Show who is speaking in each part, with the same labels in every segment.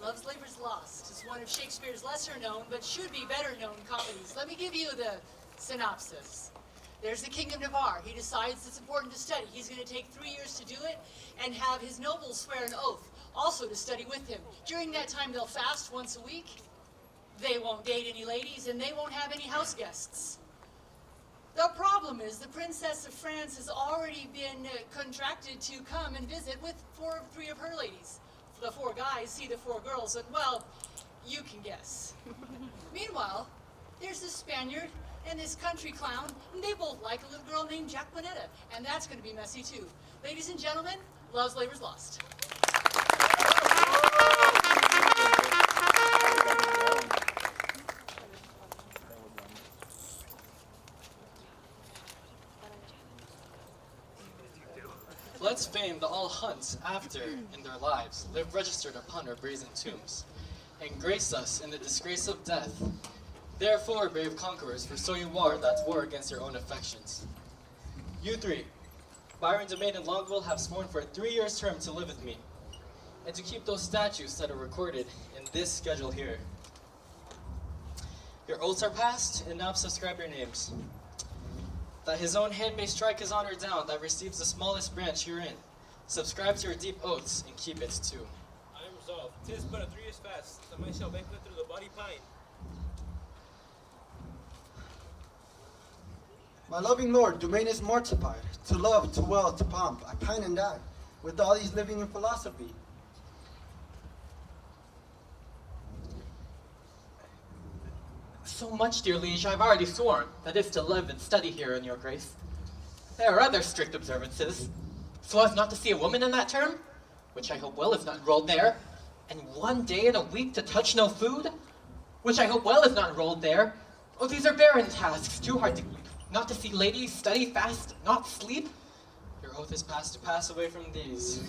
Speaker 1: Love's Labor's Lost is one of Shakespeare's lesser-known, but should-be better-known comedies. Let me give you the synopsis. There's the King of Navarre. He decides it's important to study. He's going to take 3 years to do it and have his nobles swear an oath, also to study with him. During that time, they'll fast once a week. They won't date any ladies, and they won't have any house guests. The problem is the Princess of France has already been contracted to come and visit with three of her ladies. The 4 guys see the 4 girls, and well, you can guess. Meanwhile, there's this Spaniard and this country clown, and they both like a little girl named Jacqueminetta, and that's going to be messy too. Ladies and gentlemen, Love's Labor's Lost.
Speaker 2: Let's fame that all hunt after in their lives live registered upon our brazen tombs, and grace us in the disgrace of death. Therefore, brave conquerors, for so you are that war against your own affections. You 3, Byron, Domain, and Longueville, have sworn for a 3 years term to live with me, and to keep those statutes that are recorded in this schedule here. Your oaths are passed, and now subscribe your names. That his own hand may strike his honor down, that receives the smallest branch herein. Subscribe to your deep oaths, and keep it too.
Speaker 3: I am resolved. 'Tis but a 3 years fast, that I shall banquet through the body pine.
Speaker 4: My loving lord, Domain is mortified. To love, to wealth, to pomp, I pine and die, with all these living in philosophy.
Speaker 5: So much, dear liege, I've already sworn, that is to live and study here in your grace. There are other strict observances, so as not to see a woman in that term, which I hope well is not enrolled there, and 1 day in a week to touch no food, which I hope well is not enrolled there. Oh, these are barren tasks, too hard to keep. Not to see ladies, study, fast, not sleep.
Speaker 2: Your oath is passed to pass away from these.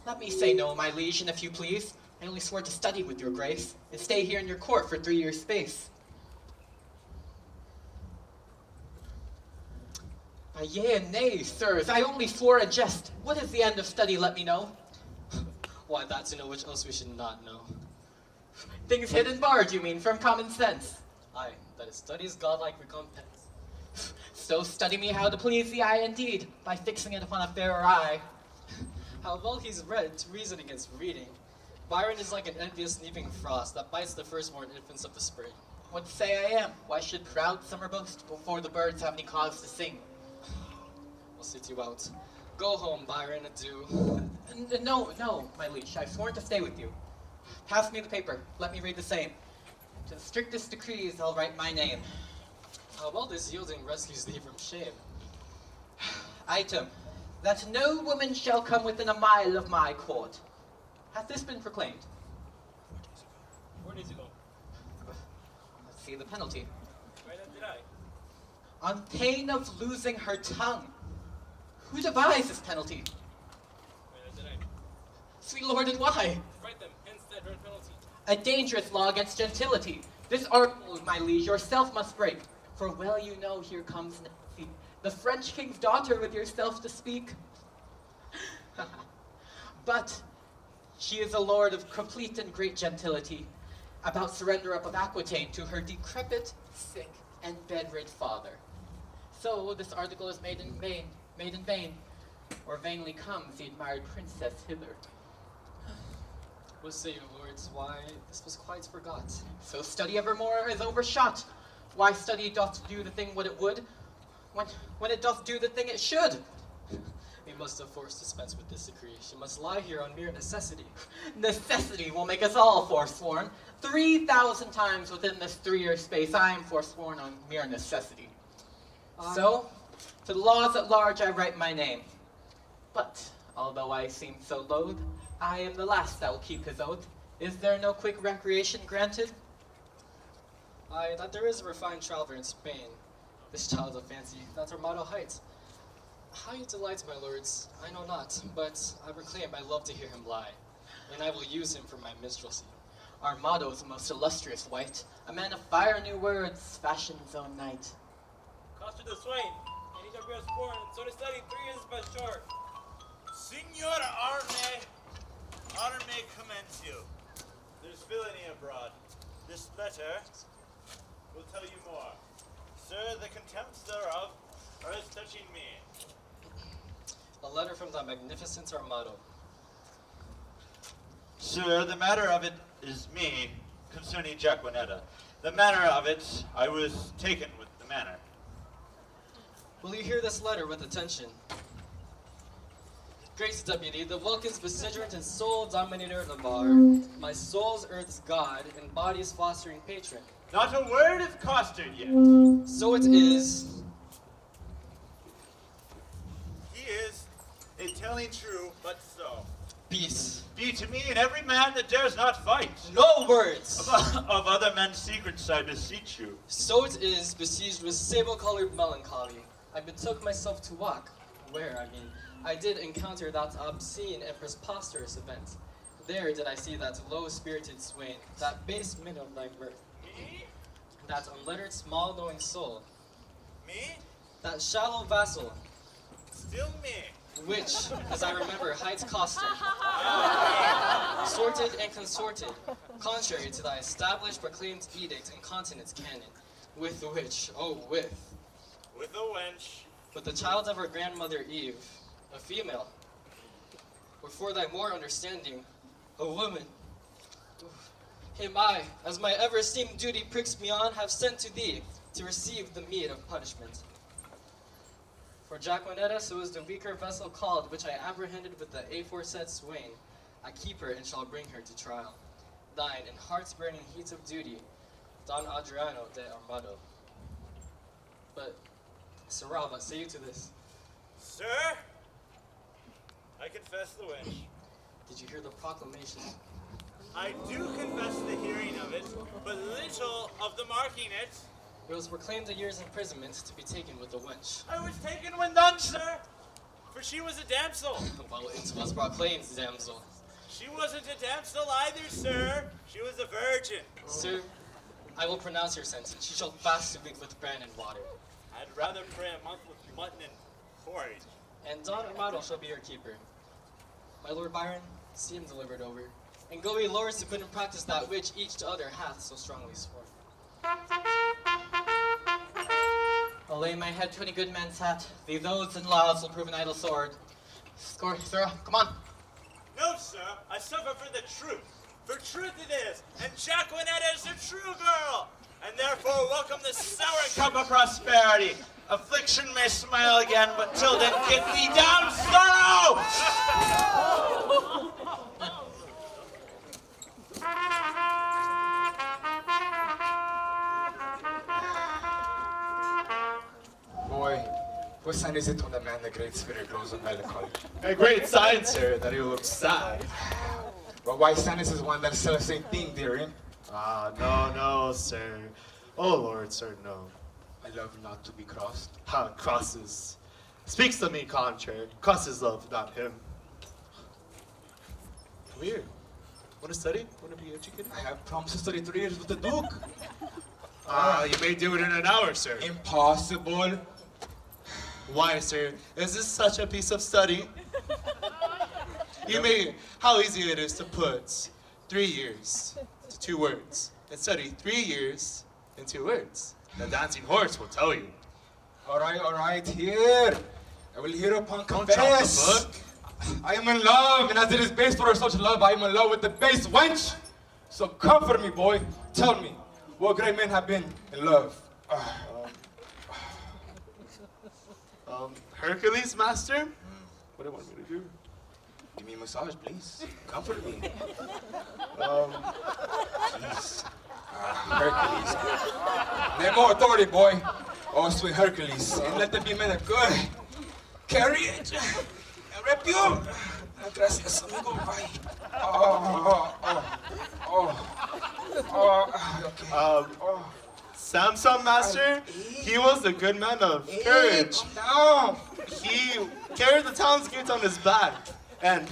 Speaker 5: Let me say no, my liege, and if you please, I only swore to study with your grace, and stay here in your court for 3 years' space. Yea and nay, sirs, I only swore a jest. What is the end of study, let me know?
Speaker 2: Why, that to know which else we should not know.
Speaker 5: Things hidden barred, you mean, from common sense?
Speaker 2: Aye, that is study's godlike recompense.
Speaker 5: So study me how to please the eye indeed, by fixing it upon a fairer eye.
Speaker 2: How well he's read to reason against reading. Byron is like an envious sneaking frost that bites the firstborn infants of the spring.
Speaker 5: What say I am? Why should proud summer boast before the birds have any cause to sing?
Speaker 2: We'll sit you out. Go home, Byron, adieu.
Speaker 5: No, my liege, I've sworn to stay with you. Pass me the paper, let me read the same. To the strictest decrees I'll write my name.
Speaker 2: How well this yielding rescues thee from shame.
Speaker 5: Item, that no woman shall come within a mile of my court. Hath this been proclaimed?
Speaker 3: 4 days ago.
Speaker 5: Let's see the penalty.
Speaker 3: Right now did I.
Speaker 5: On pain of losing her tongue. Who devised this penalty?
Speaker 3: Right now did I.
Speaker 5: Sweet lord, and why?
Speaker 3: Fright them, hence that dread penalty.
Speaker 5: A dangerous law against gentility. This article, my liege, yourself must break. For well you know here comes Nancy, the French king's daughter, with yourself to speak. But she is a lord of complete and great gentility, about surrender up of Aquitaine to her decrepit, sick, and bedrid father. So this article is made in vain, or vainly comes the admired princess hither.
Speaker 2: What say you, lords? Why, this was quite forgot.
Speaker 5: So study evermore is overshot. Why study doth do the thing what it would, when it doth do the thing it should?
Speaker 2: We must of force dispense with this decree. She must lie here on mere necessity.
Speaker 5: Necessity will make us all forsworn. 3,000 times within this 3-year space I am forsworn on mere necessity. So, to the laws at large I write my name. But, although I seem so loath, I am the last that will keep his oath. Is there no quick recreation granted?
Speaker 2: Aye, that there is a refined traveler in Spain. This child of fancy, that's Armado Heights. How you delight, my lords, I know not, but I proclaim I love to hear him lie, and I will use him for my minstrelsy.
Speaker 5: Armado is a most illustrious wight, a man of fire new words, fashion's own knight.
Speaker 3: Cost the swain, and he shall be born, so to study 3 years but short.
Speaker 6: Signor Arme, honor may commend you. abroad. This letter will tell you more. Sir, the contempts thereof are as touching me.
Speaker 2: A letter from the magnificent Armado.
Speaker 6: Sir, the matter of it is me concerning Jaquanetta. The manner of it, I was taken with the manner.
Speaker 2: Will you hear this letter with attention? Grace Deputy, the Vulcan's belligerent and sole dominator of Navarre, my soul's earth's god and body's fostering patron.
Speaker 6: Not a word is costed yet.
Speaker 2: So it is.
Speaker 6: He is a telling true, but so.
Speaker 2: Peace.
Speaker 6: Be to me and every man that dares not fight.
Speaker 2: No words!
Speaker 6: Of other men's secrets I beseech you.
Speaker 2: So it is, besieged with sable-colored melancholy. I betook myself to walk. Where, I did encounter that obscene and preposterous event. There did I see that low-spirited swain, that base min of thy birth,
Speaker 6: Me?
Speaker 2: that unlettered small-knowing soul,
Speaker 6: Me?
Speaker 2: that shallow vassal,
Speaker 6: Still me.
Speaker 2: which, as I remember, hides costume, sorted and consorted, contrary to thy established proclaimed edict and continence canon, with which, with
Speaker 6: With a wench.
Speaker 2: the child of our grandmother Eve, a female, or for thy more understanding, a woman. Him I, as my ever-esteemed duty pricks me on, have sent to thee to receive the meed of punishment. For Jaquanetta, so is the weaker vessel called, which I apprehended with the aforesaid swain. I keep her and shall bring her to trial. Thine, in heart's burning heat of duty, Don Adriano de Armado. But, Sirrah, what say you to this?
Speaker 6: Sir? I confess the wench.
Speaker 2: Did you hear the proclamation?
Speaker 6: I do confess the hearing of it, but little of the marking it.
Speaker 2: It was proclaimed a year's imprisonment to be taken with a wench.
Speaker 6: I was taken when done, sir, for she was a damsel.
Speaker 2: Well, it was proclaimed, damsel.
Speaker 6: She wasn't a damsel either, sir. She was a virgin.
Speaker 2: Sir, I will pronounce your sentence. She shall fast a week with bread and water.
Speaker 6: I'd rather pray a month with mutton and porridge.
Speaker 2: And Don Armado shall be your keeper. My Lord Byron, see him delivered over. And go ye lords to put in practice that which each to other hath so strongly sworn.
Speaker 5: I'll lay my head to any good man's hat. These oaths and laws will prove an idle sword. Score, Sarah, come on.
Speaker 6: No, sir, I suffer for the truth. For truth it is, and Jaquanetta is a true girl. And therefore welcome the sour cup of prosperity. Affliction may smile again, but till then get thee down, sorrow!
Speaker 7: Boy, what sign is it when a man the great spirit grows of melancholy?
Speaker 8: A great sign, sir, that he looks sad.
Speaker 7: But why Sanis is one that says the same thing, dearie?
Speaker 8: No, sir. Oh, Lord, sir, no.
Speaker 7: I love not to be crossed.
Speaker 8: Crosses. Speaks to me contrary. Crosses love, not him. Come here. Want to study? Want to be educated?
Speaker 7: I have promised to study 3 years with the Duke.
Speaker 8: You may do it in an hour, sir.
Speaker 7: Impossible.
Speaker 8: Why, sir? Is this such a piece of study? How easy it is to put 3 years to 2 words, and study 3 years in 2 words. The dancing horse will tell you.
Speaker 7: All right, here. I will hereupon
Speaker 8: Don't drop the
Speaker 7: confess.
Speaker 8: book.
Speaker 7: I am in love, and as it is based for such love, I am in love with the base wench. So comfort me, boy. Tell me, what great men have been in love?
Speaker 8: Hercules, master? What do you want me to do?
Speaker 7: Give me a massage, please. Comfort me. Please. Hercules. Name more authority, boy. Oh, sweet Hercules. And let there be men of good. Carry it. And rep you. Gracias, amigo. Bye. Okay.
Speaker 8: Samson, master? He was a good man of courage.
Speaker 7: Calm down.
Speaker 8: He carried the town's gates on his back. And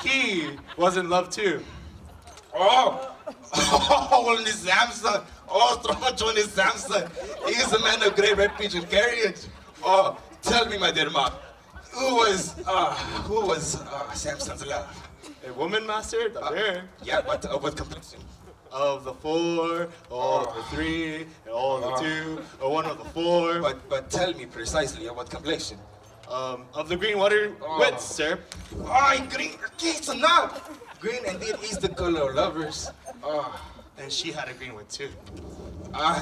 Speaker 8: he was in love too.
Speaker 7: Only Samson. Strong Johnny Samson. He is a man of great reputation. Carry it. Tell me, my dear man. Who was Samson's love?
Speaker 8: A woman, master? There.
Speaker 7: Yeah, but what complexion?
Speaker 8: Of the 4, or the 3, or the 2, or one of the 4.
Speaker 7: But tell me precisely what complexion.
Speaker 8: Of the green water wits, sir.
Speaker 7: Green. Okay, it's enough. Green indeed is the color of lovers.
Speaker 8: And she had a green one too.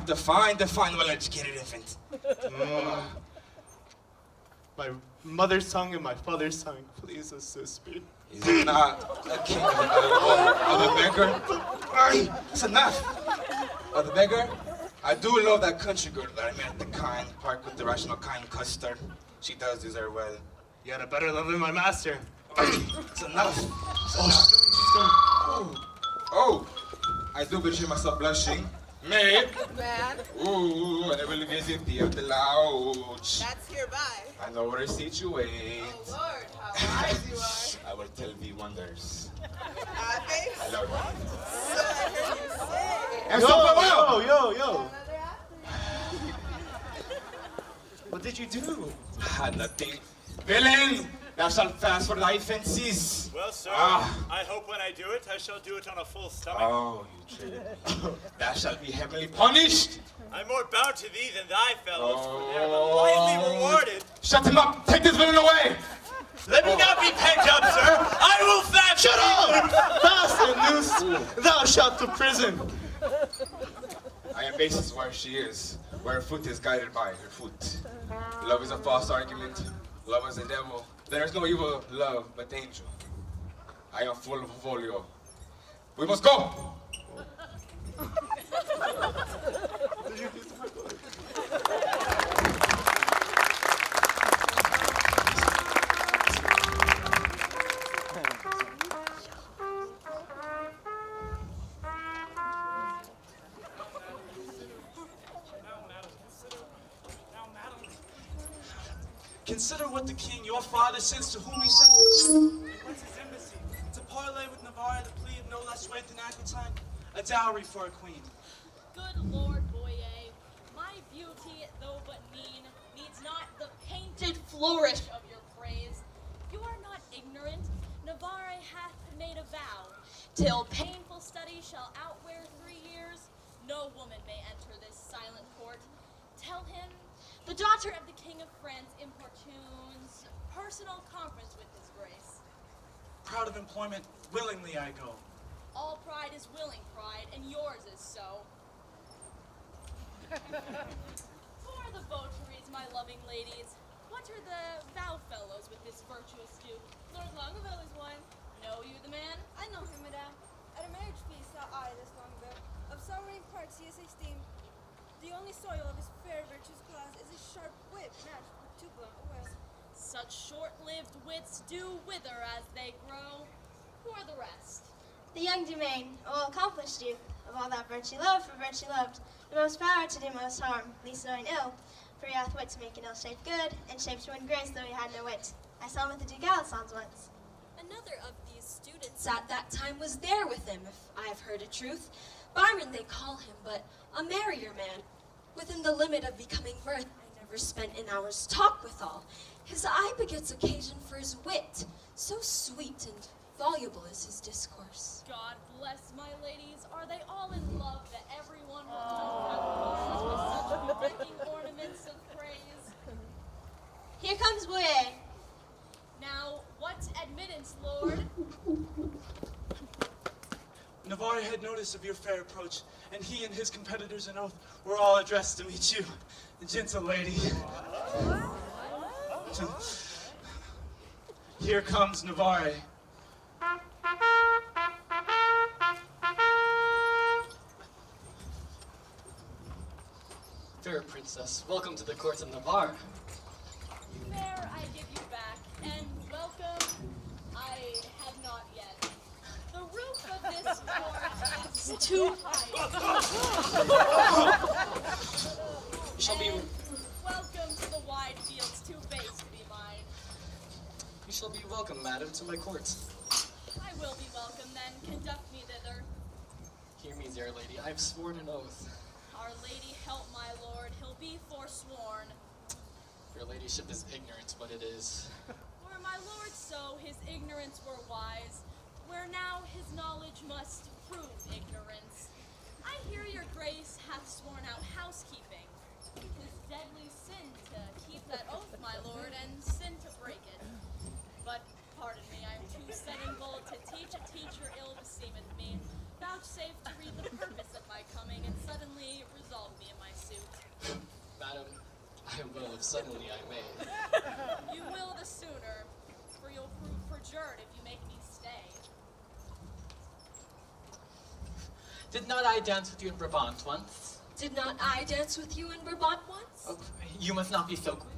Speaker 7: Define well-educated infant.
Speaker 8: My mother's tongue and my father's tongue, please assist me.
Speaker 7: Is it not a king of the beggar? It's enough. Of the beggar? I do love that country girl that I met at the kind park with the rational kind custard. She does deserve well.
Speaker 8: You had a better love than my master.
Speaker 7: It's enough. Oh, I do betray myself blushing. Maid.
Speaker 9: Man,
Speaker 7: Ooh, and I will visit thee at the lounge.
Speaker 9: that's hereby.
Speaker 7: I know where to situate.
Speaker 9: Oh Lord, how wise you are.
Speaker 7: I will tell thee wonders.
Speaker 9: Babe,
Speaker 7: I love you.
Speaker 9: so I heard you say.
Speaker 7: And so farewell.
Speaker 8: Yo. What did you do?
Speaker 7: Had nothing. Villain, thou shalt fast for thy offenses.
Speaker 6: Well, sir,
Speaker 7: Ah.
Speaker 6: I hope when I do it, I shall do it on a full stomach.
Speaker 7: Oh, you traitor. Thou shalt be heavily punished.
Speaker 6: I'm more bound to thee than thy fellows, for they are
Speaker 7: Oh.
Speaker 6: lightly rewarded.
Speaker 7: Shut him up. Take this villain away.
Speaker 6: Let me not be pent up, sir. I will fast.
Speaker 8: Shut up! Fast and loose, thou shalt to prison.
Speaker 7: I am basis where she is, where her foot is guided by her foot. Love is a false argument. Love is a devil. There is no evil love but angel. I am full of folio. We must go.
Speaker 10: Consider what the king, your father, sends to whom he sends it. And what's his embassy? To parley with Navarre, the plea of no less weight than Aquitaine, a dowry for a queen.
Speaker 11: Good Lord, Boyer, my beauty, though but mean, needs not the painted flourish of your praise. You are not ignorant. Navarre hath made a vow. Till painful study shall outwear 3 years, no woman may enter this silent court. Tell him, the daughter of the King of France importunes personal conference with his grace.
Speaker 10: Proud of employment, willingly I go.
Speaker 11: All pride is willing pride, and yours is so. For the votaries, my loving ladies, what are the vow fellows with this virtuous duke?
Speaker 12: Lord Longueville is one.
Speaker 11: Know you the man?
Speaker 12: I know him, madame. At a marriage feast saw I this Longueville. Of sovereign parts he is esteemed. The only soil of his fair virtuous class is his sharp wit matched with too blunt a will.
Speaker 11: Such short-lived wits do wither as they grow. Who are the rest?
Speaker 13: The young Dumaine, a well-accomplished youth, of all that virtue loved for virtue loved, the most power to do most harm, least knowing ill, for he hath wit to make an ill-shaped good, and shape to win grace though he had no wit. I saw him with the Duke Alisons once.
Speaker 14: Another of these students at that time was there with him, if I have heard a truth. Byron they call him, but a merrier man. Within the limit of becoming mirth, I never spent an hour's talk withal. His eye begets occasion for his wit, so sweet and voluble is his discourse.
Speaker 11: God bless my ladies. Are they all in love that everyone will know with such breaking ornaments of praise?
Speaker 13: Here comes Boyer.
Speaker 11: Now, what admittance, Lord?
Speaker 10: Navarre had notice of your fair approach, and he and his competitors in oath were all addressed to meet you, gentle lady. Here comes Navarre.
Speaker 2: Fair princess, welcome to the court of Navarre.
Speaker 11: Fair I give you back, and welcome I have not yet. The roof of this court is too high.
Speaker 2: You shall be,
Speaker 11: Welcome to the wide fields too base to be mine.
Speaker 2: you shall be welcome, madam, to my court.
Speaker 11: I will be welcome then. Conduct me thither.
Speaker 2: Hear me, dear lady, I have sworn an oath.
Speaker 11: Our Lady help my lord, he'll be forsworn.
Speaker 2: Your ladyship is ignorant what it is.
Speaker 11: Were my lord so, his ignorance were wise. Where now his knowledge must prove ignorance. I hear your grace hath sworn out housekeeping. 'Tis deadly sin to keep that oath, my lord, and sin to break it. But pardon me, I am too set and bold to teach a teacher ill beseemeth me. Vouchsafe to read the purpose of my coming, and suddenly resolve me in my suit.
Speaker 2: Madam, I will if suddenly I may.
Speaker 11: You will the sooner, for you'll prove perjured if you make me stay.
Speaker 5: Did not I dance with you in Brabant once?
Speaker 14: Did not I dance with you in Brabant once?
Speaker 5: Oh, you must not be so quick.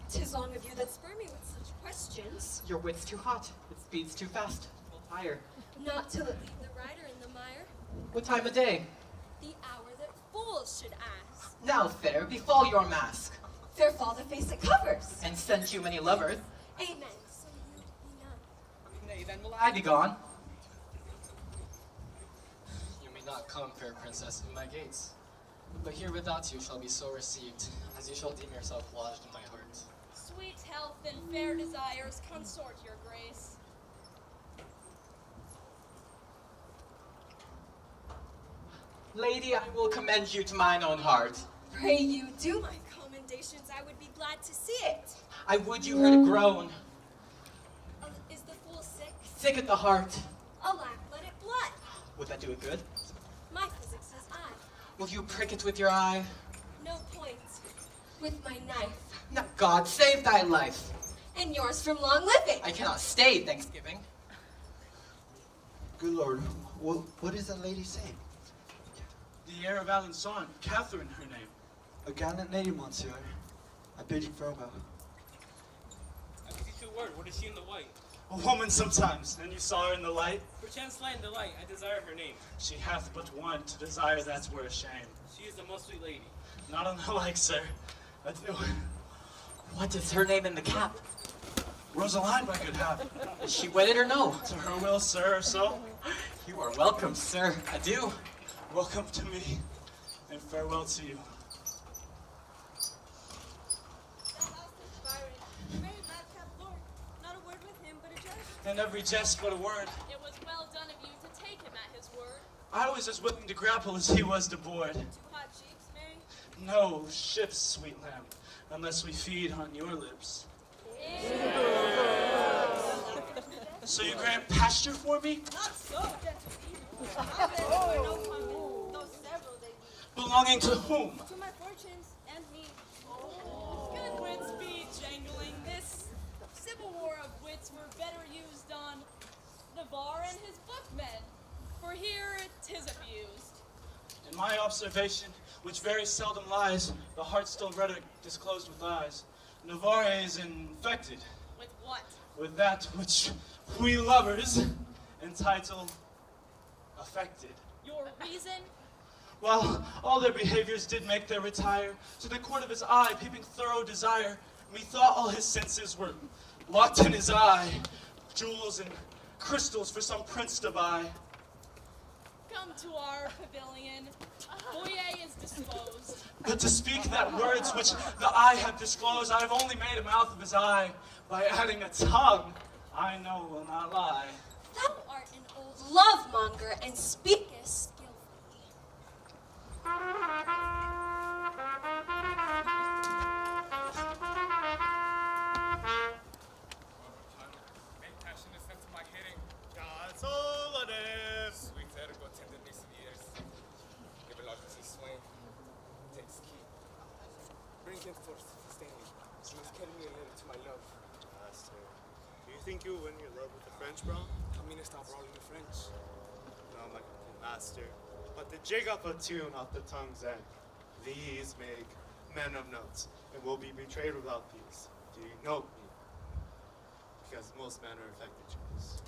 Speaker 14: 'Tis long of you that spur me with such questions.
Speaker 5: Your wit's too hot. It speeds too fast. Will tire.
Speaker 14: Not till it leave the rider in the mire.
Speaker 5: What time of day?
Speaker 14: The hour that fools should ask.
Speaker 5: Now, fair, befall your mask.
Speaker 14: Fair fall the face it covers.
Speaker 5: And sent you many lovers.
Speaker 14: Amen. So you'd be none.
Speaker 5: Nay, then will I be gone.
Speaker 2: You may not come, fair princess, in my gates. But here without you shall be so received, as you shall deem yourself lodged in my heart.
Speaker 11: Sweet health and fair desires consort your grace.
Speaker 5: Lady, I will commend you to mine own heart.
Speaker 14: Pray you do my commendations. I would be glad to see it.
Speaker 5: I would you heard a groan.
Speaker 14: Is the fool sick?
Speaker 5: Sick at the heart.
Speaker 14: Alack, let it blood.
Speaker 5: Would that do it good?
Speaker 14: My physic says I.
Speaker 5: Will you prick it with your eye?
Speaker 14: No point. With my knife.
Speaker 5: Now, God save thy life.
Speaker 14: And yours from long living.
Speaker 5: I cannot stay Thanksgiving.
Speaker 4: Good Lord, what is that lady saying?
Speaker 10: The heir of Alençon, Catherine, her name.
Speaker 4: A gallant lady, monsieur. I bid you farewell.
Speaker 3: I can see 2 words. What is she in the white?
Speaker 10: A woman sometimes, and you saw her in the light.
Speaker 3: Perchance light in the light, I desire her name.
Speaker 10: She hath but one, to desire that's were a shame.
Speaker 3: She is the most sweet lady.
Speaker 10: Not on the like, sir.
Speaker 5: What is her name in the cap?
Speaker 10: Rosaline, my good hap.
Speaker 5: Is she wedded or no?
Speaker 10: To her will, sir, or so.
Speaker 5: You are welcome, sir. Adieu.
Speaker 10: Welcome to me, and farewell to you.
Speaker 12: Very madcap lord. Not a word with him, but a jest.
Speaker 10: And every jest but a word.
Speaker 11: It was well done of you to take him at his word.
Speaker 10: I was as willing to grapple as he was to board.
Speaker 12: 2 hot cheeks, Mary.
Speaker 10: No ships, sweet lamb, unless we feed on your lips. So you grant pasture for me?
Speaker 12: Not so, gentle people. Out there were no common, though several they be.
Speaker 10: Belonging to whom?
Speaker 12: To my fortunes and me.
Speaker 11: Good wits be jangling. This civil war of wits were better used on Navarre and his bookmen, for here 'tis abused.
Speaker 10: In my observation, which very seldom lies, the heart still redder disclosed with eyes. Navarre is infected
Speaker 11: With what?
Speaker 10: with that which we lovers entitle affected.
Speaker 11: Your reason?
Speaker 10: Well, all their behaviors did make their retire to the court of his eye, peeping thorough desire. Methought all his senses were locked in his eye, jewels and crystals for some prince to buy.
Speaker 11: Come to our pavilion. Boyer is disposed.
Speaker 10: But to speak that words which the eye hath disclosed, I have only made a mouth of his eye. By adding a tongue, I know will not lie.
Speaker 14: Thou art an old love-monger, and speakest skillfully.
Speaker 7: Make passion a sense of my hitting.
Speaker 6: Gasolines.
Speaker 7: Sweet ergo tenderness in the ears. Give a lot to see swain. Takes key. Bring him forth, Stanley. She must carry me a letter to my love.
Speaker 6: Master, do you think you'll win your love with the French, bro?
Speaker 7: How meanest thou brawling the French?
Speaker 6: No, my master. But to jig up a tune off the tongue's end, these make men of notes, and will be betrayed without these. Do you note me? Because most men are affected Jews.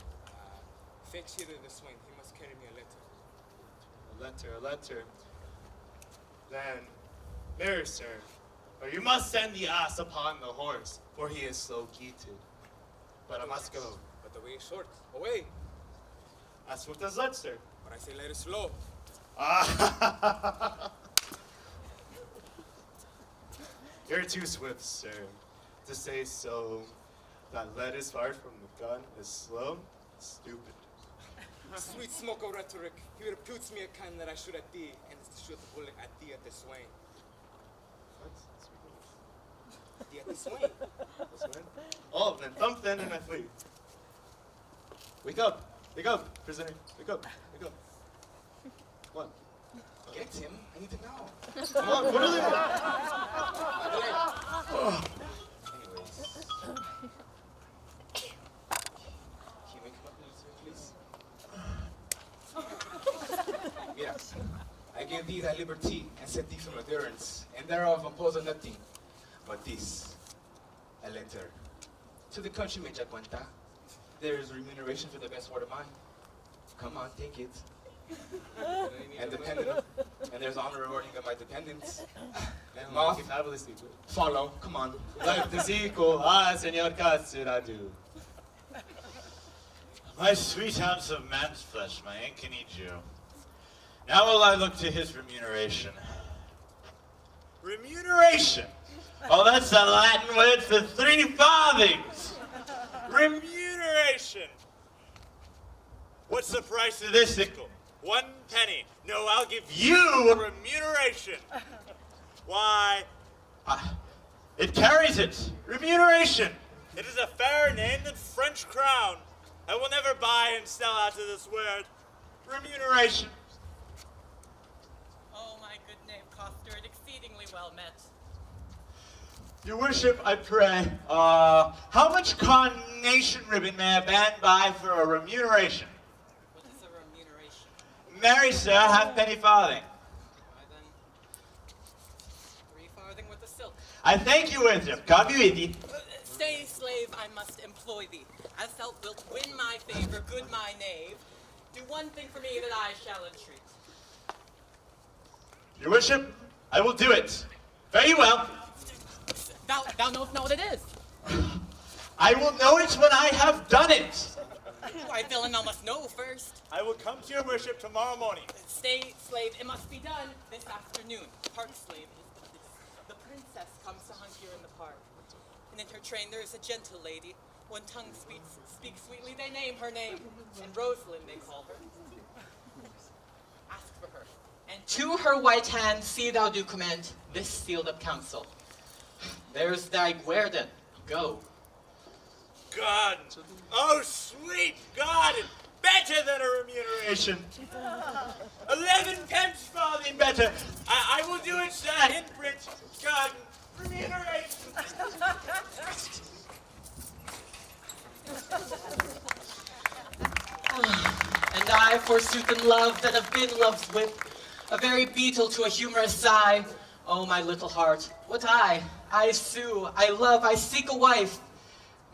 Speaker 7: Fetch hither the swain. He must carry me a letter.
Speaker 6: A letter. Then, there, sir. But you must send the ass upon the horse, for he is slow gaited. But I must go.
Speaker 7: But the way is short. Away!
Speaker 6: As swift as that, sir.
Speaker 7: But I say let it slow.
Speaker 8: You're too swift, sir. To say so, that lead is fired from the gun is slow, stupid.
Speaker 7: Sweet smoke of rhetoric. He reputes me a kind that I shoot at thee, and shoot the bullet at thee at the swain.
Speaker 8: What?
Speaker 7: Thee at the swain.
Speaker 8: The swain? Oh, then thump then and I flee. Wake up! Wake up, prisoner! Wake up! Wake up! What?
Speaker 7: Get him. I need to know.
Speaker 8: Come on, put it in!
Speaker 7: Anyways. Can you make him up, please? Yes. I gave thee thy liberty and set thee from adherence, and thereof impose on nothing but this, a letter. To the countryman Jacuanta, there is remuneration for the best word of mine. Come on, take it. And there's honor rewarding of my dependents. And moth, follow, come on.
Speaker 8: Life is equal, Senor Katsuradu.
Speaker 6: My sweet ounce of man's flesh, my ankeny Jew. Now will I look to his remuneration. Remuneration? Oh, that's the Latin word for 3 farthings. Remuneration. What's the price of this ickle? 1 penny. No, I'll give you a remuneration. Why, it carries it. Remuneration. It is a fairer name than French crown. I will never buy and sell out to this word. Remuneration.
Speaker 5: Oh, my good name, Coster, it exceedingly well met.
Speaker 6: Your worship, I pray, how much carnation ribbon may a band buy for a remuneration?
Speaker 5: What is a remuneration?
Speaker 6: Marry, sir, halfpenny farthing.
Speaker 5: Why then, 3 farthing with the silk.
Speaker 6: I thank you, worship. God be with thee.
Speaker 5: Stay, slave, I must employ thee. As thou wilt win my favor, good my knave, do one thing for me that I shall entreat.
Speaker 6: Your worship, I will do it. Very well.
Speaker 5: Thou knowest not what it is.
Speaker 6: I will know it when I have done it.
Speaker 5: Why, villain, thou must know first.
Speaker 6: I will come to your worship tomorrow morning.
Speaker 5: Stay, slave, it must be done this afternoon. Hark, slave, the princess comes to hunt here in the park. And in her train there is a gentle lady. One tongue speaks sweetly, they name her name. And Rosalind they call her. Ask for her. And to her white hand see thou do commend this sealed up counsel. There's thy guerdon. Go.
Speaker 6: God. Oh, sweet God. Better than a remuneration. 11 pence farthing better. I will do it, sir. In print. God. Remuneration.
Speaker 5: And I, forsooth in love that have been love's whip, a very beetle to a humorous sigh. Oh, my little heart, what I sue, I love, I seek a wife.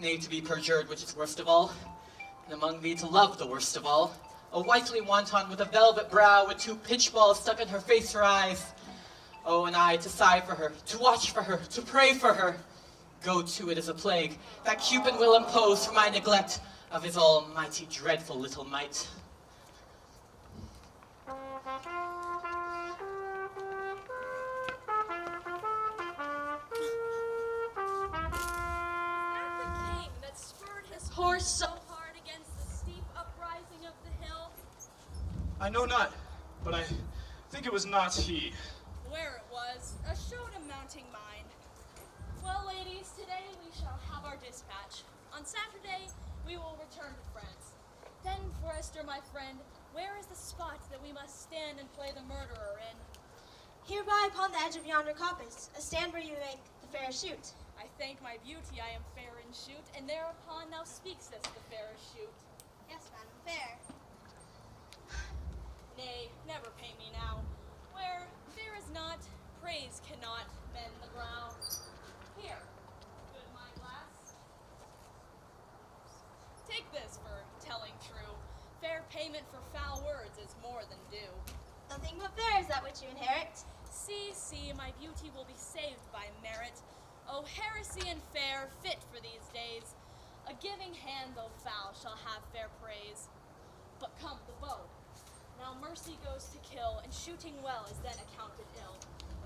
Speaker 5: Nay, to be perjured, which is worst of all, and among thee to love the worst of all. A whitely wanton with a velvet brow, with 2 pitch balls stuck in her face or eyes. Oh, and I to sigh for her, to watch for her, to pray for her. Go to it as a plague, that Cupid will impose for my neglect of his almighty dreadful little might.
Speaker 11: Horse so hard against the steep uprising of the hill?
Speaker 10: I know not, but I think it was not he.
Speaker 11: Where it was, a showed a mounting mind. Well, ladies, today we shall have our dispatch. On Saturday, we will return to France. Then, Forester, my friend, where is the spot that we must stand and play the murderer in?
Speaker 13: Hereby upon the edge of yonder coppice, a stand where you make the fair shoot.
Speaker 11: I thank my beauty I am fair in shoot, and thereupon thou speakest the fairest shoot.
Speaker 13: Yes, madam, fair.
Speaker 11: Nay, never pay me now. Where fair is not, praise cannot mend the ground. Here, good my glass. Take this for telling true. Fair payment for foul words is more than due.
Speaker 13: Nothing but fair is that which you inherit.
Speaker 11: See, my beauty will be saved by merit. Oh, heresy and fair, fit for these days. A giving hand, though foul, shall have fair praise. But come, the bow. Now mercy goes to kill, and shooting well is then accounted ill.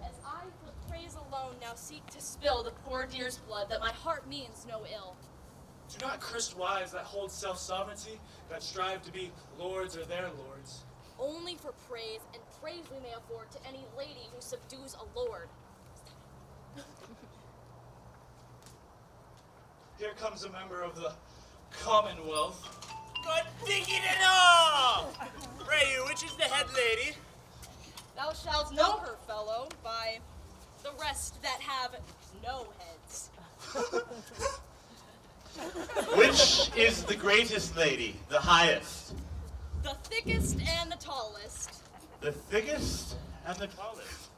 Speaker 11: as I for praise alone now seek to spill the poor dear's blood, that my heart means no ill.
Speaker 10: Do not curse wives that hold self-sovereignty, that strive to be lords or their lords.
Speaker 11: Only for praise, and praise we may afford to any lady who subdues a lord.
Speaker 10: Here comes a member of the Commonwealth.
Speaker 6: Good digging and all! Pray you, which is the head lady?
Speaker 11: Thou shalt know her, fellow, by the rest that have no heads.
Speaker 6: Which is the greatest lady, the highest?
Speaker 11: The thickest and the tallest.
Speaker 6: The thickest and the tallest.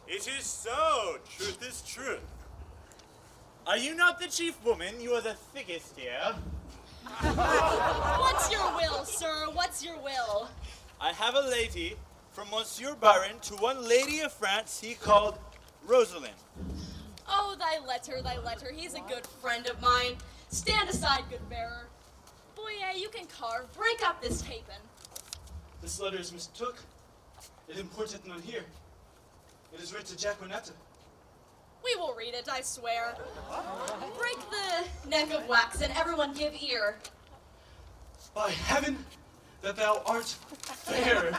Speaker 6: It is so. Truth is truth. Are you not the chief woman? You are the thickest here.
Speaker 11: What's your will, sir? What's your will?
Speaker 6: I have a lady from Monsieur Baron to one lady of France he called Rosalind.
Speaker 11: Oh, thy letter. He's a good friend of mine. Stand aside, good bearer. Boyer, you can carve. Break up this tapin.
Speaker 10: This letter is mistook. It imported none here. It is written to Jacquinetta.
Speaker 11: We will read it, I swear. Break the neck of wax and everyone give ear.
Speaker 10: By heaven, that thou art fair,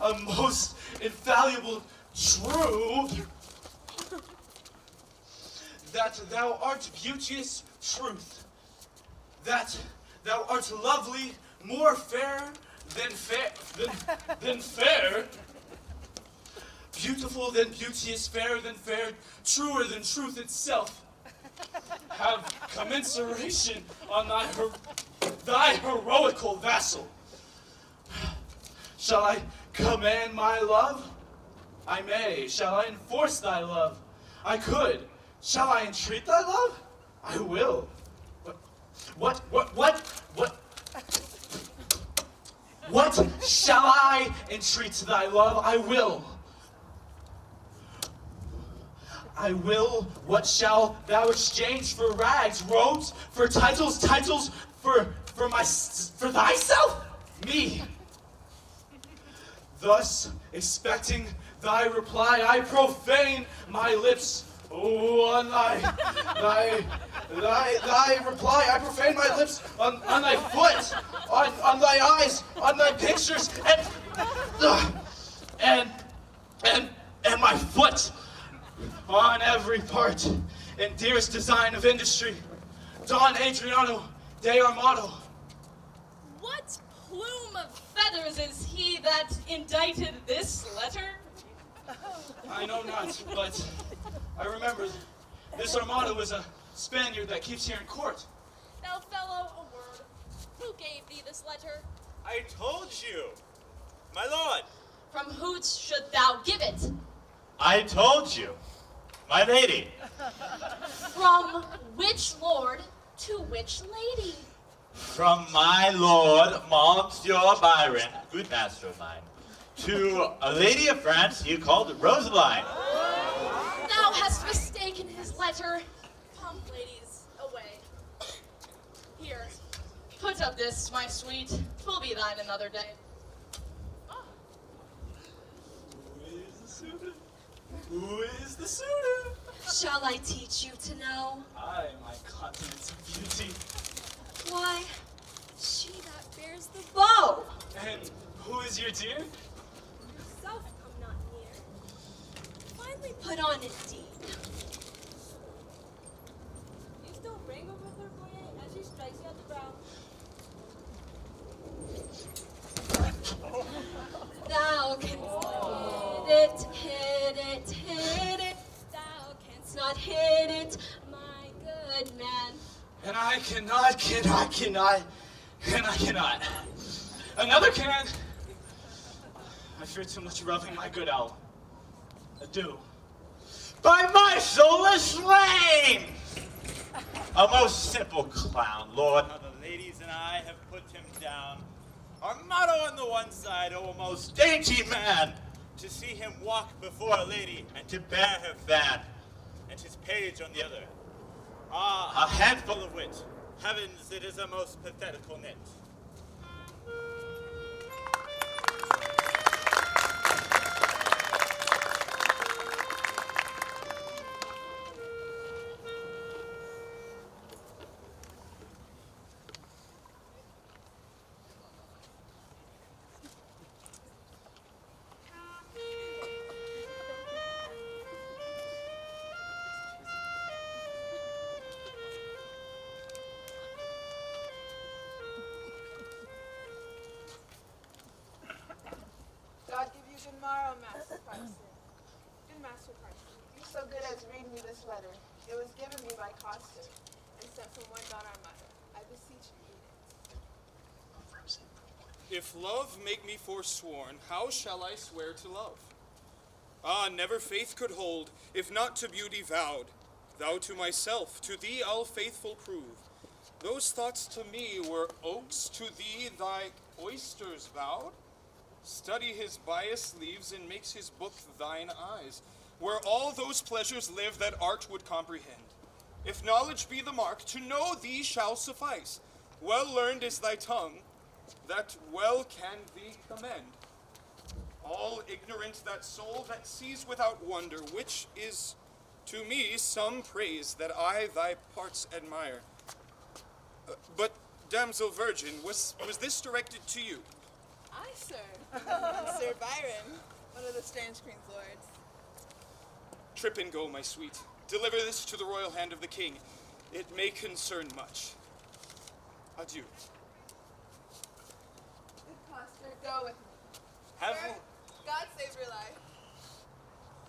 Speaker 10: a most infallible true, that thou art beauteous truth, that thou art lovely, more fair than fair, beautiful than beauteous, fairer than fair, truer than truth itself. Have commensuration on thy heroical vassal. Shall I command my love? I may. Shall I enforce thy love? I could. Shall I entreat thy love? I will. What shall I entreat thy love? I will. I will. What shall thou exchange for rags, robes, for titles, for thyself? Me. Thus, expecting thy reply, I profane my lips. Oh, on thy reply, I profane my lips on thy foot, on thy eyes, on thy pictures, and my foot, on every part, and dearest design of industry, Don Adriano de Armado.
Speaker 11: What plume of feathers is he that indited this letter?
Speaker 10: I know not, but I remember this Armado is a Spaniard that keeps here in court.
Speaker 11: Now, fellow, a word. Who gave thee this letter?
Speaker 6: I told you, my lord.
Speaker 11: From whose should thou give it?
Speaker 6: I told you, my lady.
Speaker 11: From which lord to which lady?
Speaker 6: From my lord, Monsieur Byron, good master of mine, to a lady of France he called Rosaline.
Speaker 11: Thou hast mistaken his letter. Come, ladies, away. Here, put up this, my sweet. 'Twill be thine another day.
Speaker 10: Who is the suitor?
Speaker 14: Shall I teach you to know?
Speaker 10: I, my continence of beauty.
Speaker 14: Why, she that bears the bow.
Speaker 10: And who is your dear?
Speaker 14: Yourself come not near. Finally put on indeed.
Speaker 12: You still wrangle with her, Boyer, as she strikes you at the brow.
Speaker 14: Thou canst hit it. Thou canst not hit it, my good man.
Speaker 10: And I cannot. Another can. I fear too much rubbing my good owl. Adieu.
Speaker 6: By my soul is slain! A most simple clown, lord. Now the ladies and I have put him down. Our motto on the one side, oh, a most dainty man, to see him walk before a lady and to bear her fan, and his page on the other. Ah, a handful of wit. Heavens, it is a most pathetical knit.
Speaker 9: Tomorrow, Master Parson. Good Master Parson, you so good as read me this letter. It was given me by Costa and sent from one daughter our mother. I beseech you read it.
Speaker 15: If love make me forsworn, how shall I swear to love? Ah, never faith could hold, if not to beauty vowed. Thou to myself, to thee I'll faithful prove. Those thoughts to me were oaks, to thee thy oysters vowed. Study his bias leaves and makes his book thine eyes, where all those pleasures live that art would comprehend. If knowledge be the mark, to know thee shall suffice. Well learned is thy tongue, that well can thee commend. All ignorant that soul that sees without wonder, which is to me some praise that I thy parts admire. But, damsel virgin, was this directed to you?
Speaker 9: I, sir. Sir Byron, one of the Strange Queen's lords.
Speaker 15: Trip and go, my sweet. Deliver this to the royal hand of the king. It may concern much. Adieu.
Speaker 9: Good Costa, go with me.
Speaker 15: Have
Speaker 9: Sir, God save your life.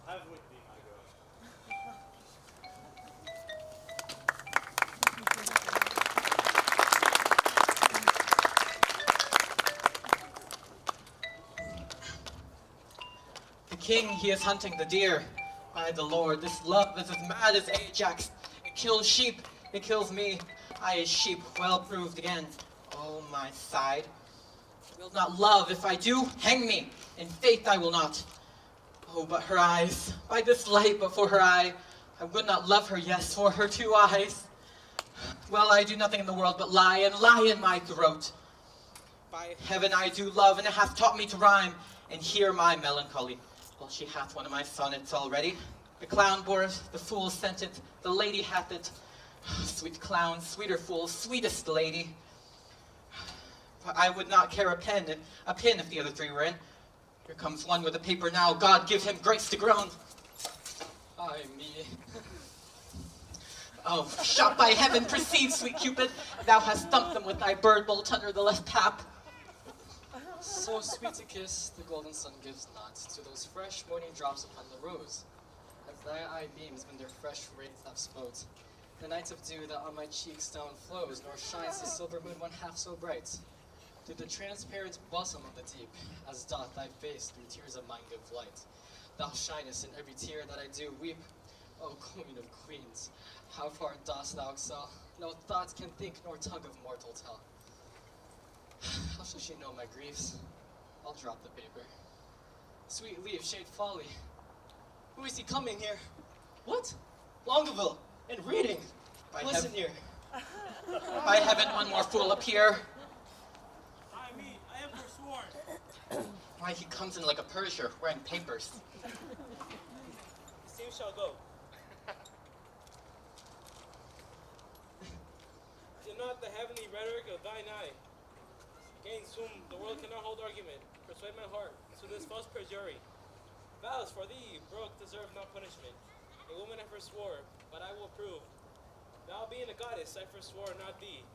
Speaker 3: Have with thee, my girl.
Speaker 5: The king, he is hunting the deer. By the Lord, this love is as mad as Ajax. It kills sheep, it kills me. I is sheep, well proved again. Oh, my side. Will not love, if I do, hang me. In faith I will not. Oh, but her eyes, by this light before her eye, I would not love her, yes, for her 2 eyes. Well, I do nothing in the world but lie, and lie in my throat. By heaven I do love, and it hath taught me to rhyme, and hear my melancholy. Well, she hath one of my sonnets already. The clown bore it, the fool sent it, the lady hath it. Sweet clown, sweeter fool, sweetest lady. I would not care a pin if the other 3 were in. Here comes one with a paper now. God give him grace to groan.
Speaker 2: Ay me.
Speaker 5: Oh, shot by heaven, proceed, sweet Cupid. Thou hast thumped them with thy bird bolt under the left pap.
Speaker 2: So sweet a kiss the golden sun gives not to those fresh morning drops upon the rose, as thy eye beams when their fresh rays upspout. The night of dew that on my cheeks down flows, nor shines the silver moon one half so bright. Through the transparent bosom of the deep, as doth thy face through tears of mine give light. Thou shinest in every tear that I do weep. O queen of queens, how far dost thou excel? No thought can think, nor tongue of mortal tell. How shall she know my griefs? I'll drop the paper. Sweet leaf, shade folly. Who is he coming here? What? Longaville, and reading. Listen here.
Speaker 5: By heaven, one more fool appear.
Speaker 3: I am forsworn.
Speaker 5: Why, he comes in like a Persian, wearing papers.
Speaker 3: The same shall go. Did not the heavenly rhetoric of thine eye, against whom the world cannot hold argument, persuade my heart to this false perjury? Vows for thee broke deserve not punishment. A woman I forswore, but I will prove. Thou being a goddess, I forswore not thee.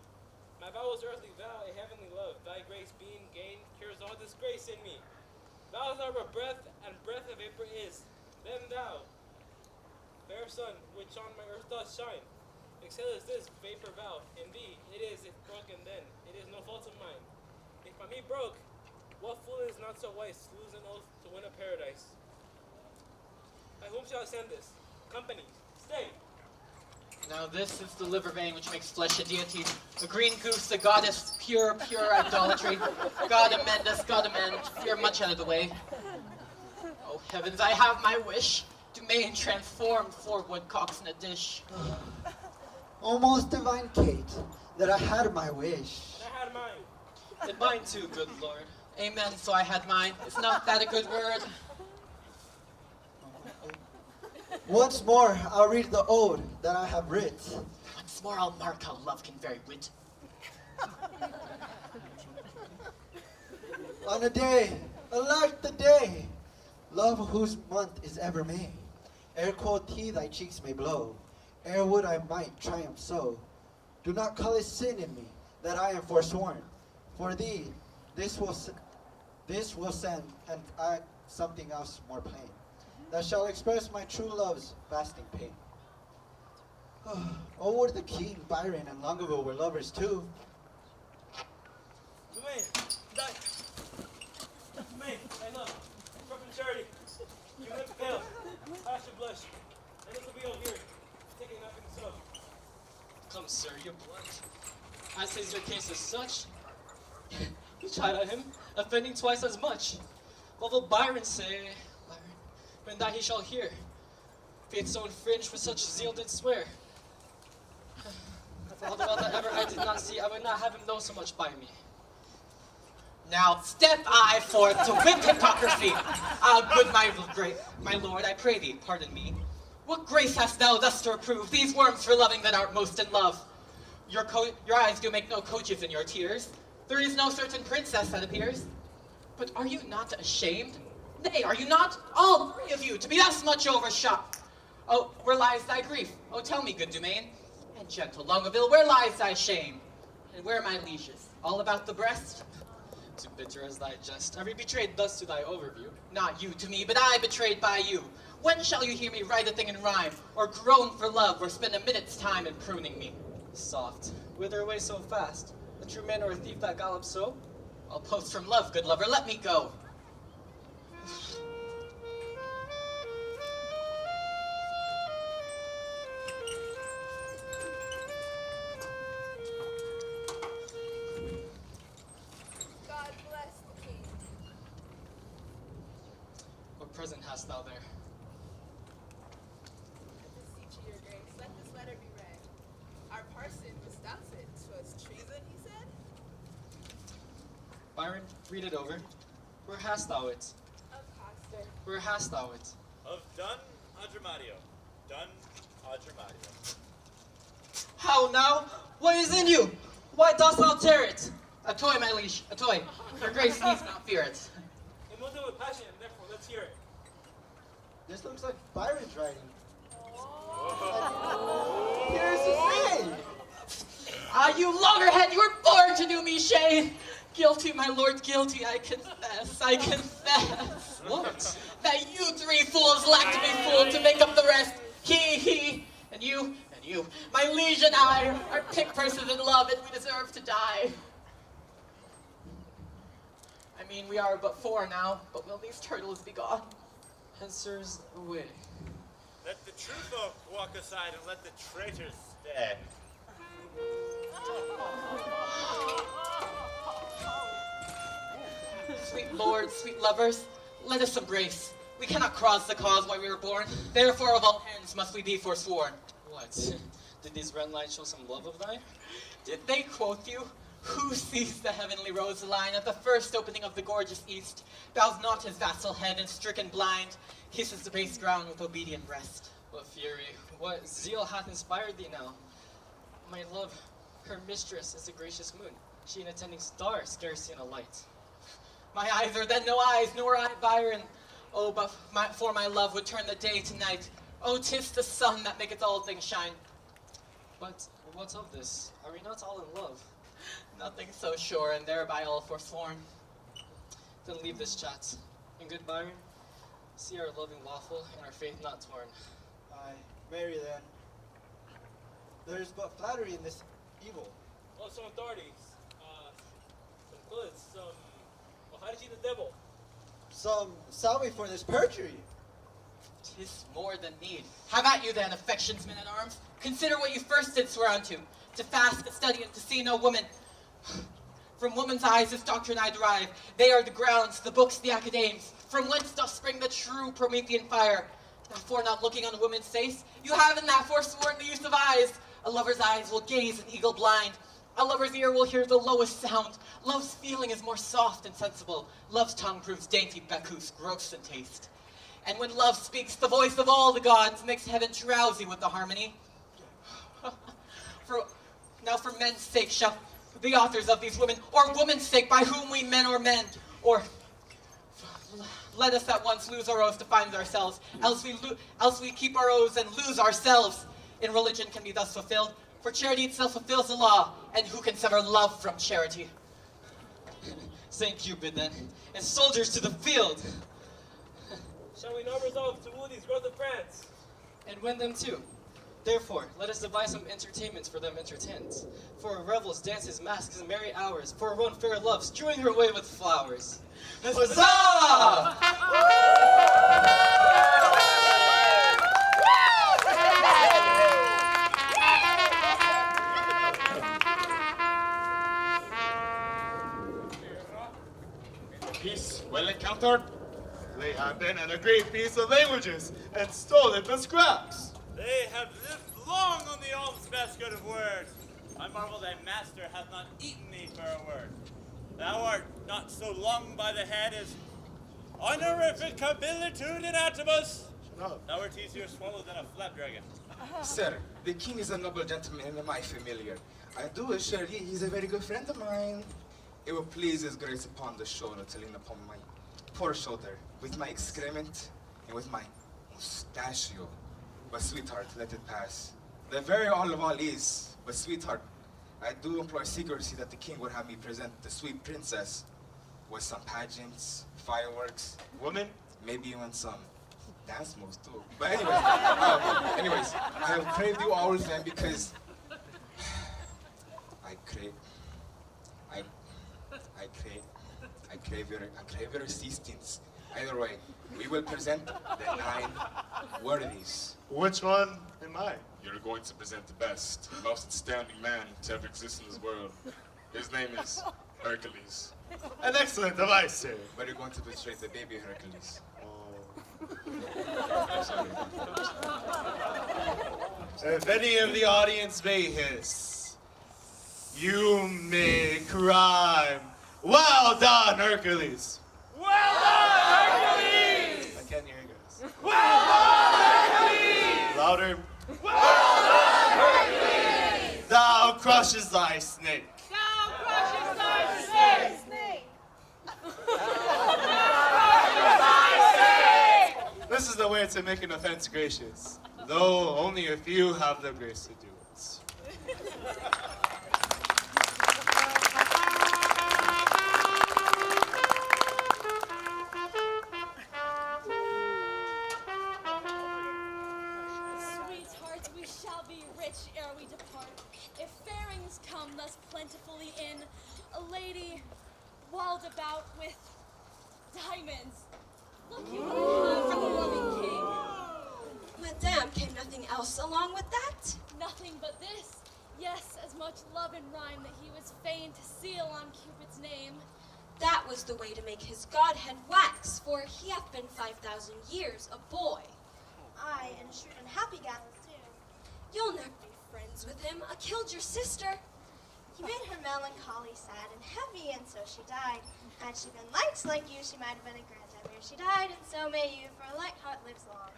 Speaker 3: My vow was earthly, thou a heavenly love. Thy grace being gained cures all disgrace in me. Vows are but breath, and breath of vapor is. Then thou, fair sun, which on my earth doth shine, exhalest this vapor vow. In thee it is, if broken then, it is no fault of mine. If by me broke, what fool is not so wise to lose an oath to win a paradise? By whom shall I send this? Company, stay.
Speaker 5: Now this is the liver vein which makes flesh a deity. A green goose, a goddess, pure, pure idolatry. God amend us, God amend. You're much out of the way. Oh heavens, I have my wish. To main transform 4 woodcocks in a dish.
Speaker 4: Almost divine Kate, that I had my wish.
Speaker 3: And I had mine.
Speaker 2: And mine too, good Lord.
Speaker 5: Amen, so I had mine. Is not that a good word?
Speaker 4: Once more, I'll read the ode that I have writ.
Speaker 5: Once more, I'll mark how love can vary wit.
Speaker 4: On a day, elect the day, love whose month is ever May. Ere quoth he thy cheeks may blow, ere would I might triumph so. Do not call it sin in me, that I am forsworn. For thee, this will send, and something else more plain, that shall express my true love's lasting pain. Oh, would the king, Byron, and Longueville were lovers too.
Speaker 3: Dumaine, Dumaine, I love. From charity. You look pale. I should blush. And this will be all here. Taking nothing so.
Speaker 2: Come, sir, you're blunt. As is your case as such, you chide at him, offending twice as much. What will Byron say, when that he shall hear? Faith so infringed for such zeal did swear. For all the well that ever I did not see, I would not have him know so much by me.
Speaker 5: Now step I forth to whip hypocrisy. Good my lord, I pray thee, pardon me. What grace hast thou thus to reprove these worms for loving that art most in love? Your eyes do make no coaches in your tears. There is no certain princess that appears. But are you not ashamed? Nay, are you not, all three of you, to be thus much overshot? Oh, where lies thy grief? Oh, tell me, good Dumaine. And gentle Longueville, where lies thy shame? And where my lieges? All about the breast?
Speaker 2: Too bitter as thy jest, every betrayed thus to thy overview.
Speaker 5: Not you to me, but I betrayed by you. When shall you hear me write a thing in rhyme, or groan for love, or spend a minute's time in pruning me?
Speaker 2: Soft, whither away so fast? A true man or a thief that gallops so?
Speaker 5: I'll post from love, good lover, let me go.
Speaker 9: God bless the king.
Speaker 2: What present hast thou there?
Speaker 9: I beseech you, your grace, let this letter be read. Our parson misdoubts it. 'Twas treason, he said.
Speaker 2: Byron, read it over. Where hast thou it?
Speaker 9: Of Coster.
Speaker 2: Where hast thou it?
Speaker 6: Of Dun Adramadio. Dun Adramadio.
Speaker 5: How now? What is in you? Why dost thou tear it? A toy, my liege, a toy. Your grace needs not fear it.
Speaker 3: It moved with passion, and therefore let's hear it.
Speaker 4: This looks like Byron's writing. Here's the thing.
Speaker 5: You loggerhead, you were born to do me shame. Guilty, my lord, guilty, I confess, I confess.
Speaker 2: What?
Speaker 5: That you three fools lack to be fooled to make up the rest. He, and you, my liege and I, are pick persons in love, and we deserve to die. I mean, we are but four now, but will these turtles be gone?
Speaker 2: Answers away.
Speaker 6: Let the true folk walk aside and let the traitors stay.
Speaker 5: Sweet lords, sweet lovers, let us embrace. We cannot cross the cause why we were born. Therefore, of all hands must we be forsworn.
Speaker 2: What? Did these red lights show some love of thine?
Speaker 5: Did they quote you? Who sees the heavenly rose line at the first opening of the gorgeous east, bows not his vassal head and stricken blind, kisses the base ground with obedient breast?
Speaker 2: What fury, what zeal hath inspired thee now? My love, her mistress is a gracious moon. She an attending star, scarce seen a light.
Speaker 5: My eyes are then no eyes, nor I, Byron. Oh, but for my love would turn the day to night. Oh, 'tis the sun that maketh all things shine.
Speaker 2: But what's of this? Are we not all in love?
Speaker 5: Nothing so sure, and thereby all forsworn.
Speaker 2: Then leave this chat. And good Byron, see our loving lawful and our faith not torn.
Speaker 4: Aye, marry then. There is but flattery in this evil.
Speaker 3: Oh, some authorities. Some goods, some... Well, how did you the devil?
Speaker 4: Some salve for this perjury.
Speaker 5: 'Tis more than need. Have at you then, affections, men at arms. Consider what you first did swear unto, to fast, to study, and to see no woman. From woman's eyes this doctrine I derive. They are the grounds, the books, the academes, from whence doth spring the true Promethean fire. Therefore, not looking on a woman's face, you have in that forsworn the use of eyes. A lover's eyes will gaze an eagle blind. A lover's ear will hear the lowest sound. Love's feeling is more soft and sensible. Love's tongue proves dainty, Bacchus, gross in taste. And when love speaks, the voice of all the gods makes heaven drowsy with the harmony. For men's sake shall the authors of these women, or woman's sake by whom we men or men, or let us at once lose our oaths to find ourselves, else we keep our oaths and lose ourselves. In religion can be thus fulfilled, for charity itself fulfills the law, and who can sever love from charity?
Speaker 2: Saint Cupid then, and soldiers to the field!
Speaker 3: Shall we not resolve to woo these girls of France?
Speaker 2: And win them too. Therefore, let us devise some entertainments for them entertained. For revels, dances, masks, and merry hours. For one fair love, strewing her way with flowers. Huzzah!
Speaker 8: Peace well encountered. They have been in a great piece of languages and stolen the scraps.
Speaker 6: They have lived long on the alms basket of words. I marvel thy master hath not eaten thee for a word. Thou art not so long by the head as honorificabilitude in atibus.
Speaker 8: No.
Speaker 6: Thou art easier swallowed than a flapdragon.
Speaker 7: Sir, the king is a noble gentleman and my familiar. I do assure you he's a very good friend of mine. It will please his grace upon the shoulder to lean upon my poor shoulder with my excrement and with my mustachio. But sweetheart, let it pass. The very all of all is, but sweetheart, I do implore secrecy that the king would have me present the sweet princess with some pageants, fireworks,
Speaker 8: women,
Speaker 7: maybe even some dance moves too. But anyways, I have craved you all of them because I crave your assistance. Either way, we will present the 9 worthies.
Speaker 8: Which one am I?
Speaker 16: You're going to present the best, most outstanding man to ever exist in this world. His name is Hercules.
Speaker 8: An excellent device, sir.
Speaker 7: But you're going to betray the baby Hercules.
Speaker 16: I'm sorry.
Speaker 8: If any of the audience may hiss, you may crime. Well done, Hercules.
Speaker 6: Well done, Hercules!
Speaker 8: I can't hear you guys.
Speaker 6: Well done, Hercules!
Speaker 8: Louder.
Speaker 6: Well done, Hercules!
Speaker 8: Thou crushes thy snake.
Speaker 6: Thou crushes thy snake!
Speaker 8: This is the way to make an offense gracious, though only a few have the grace to do it.
Speaker 11: Sweetheart, we shall be rich ere we depart. If fairings come thus plentifully in, a lady walled about with diamonds. Look you have from the loving king.
Speaker 14: Madame, came nothing else along with that?
Speaker 11: Nothing but this. Yes, as much love and rhyme that he was fain to seal on Cupid's name.
Speaker 14: That was the way to make his godhead wax, for he hath been 5,000 years a boy.
Speaker 13: Aye, and shrewd and happy gallants too.
Speaker 14: You'll never be friends with him. I killed your sister.
Speaker 13: He made her melancholy, sad, and heavy, and so she died. Had she been light like you, she might have been a grandtime ere she died, and so may you, for a light heart lives long.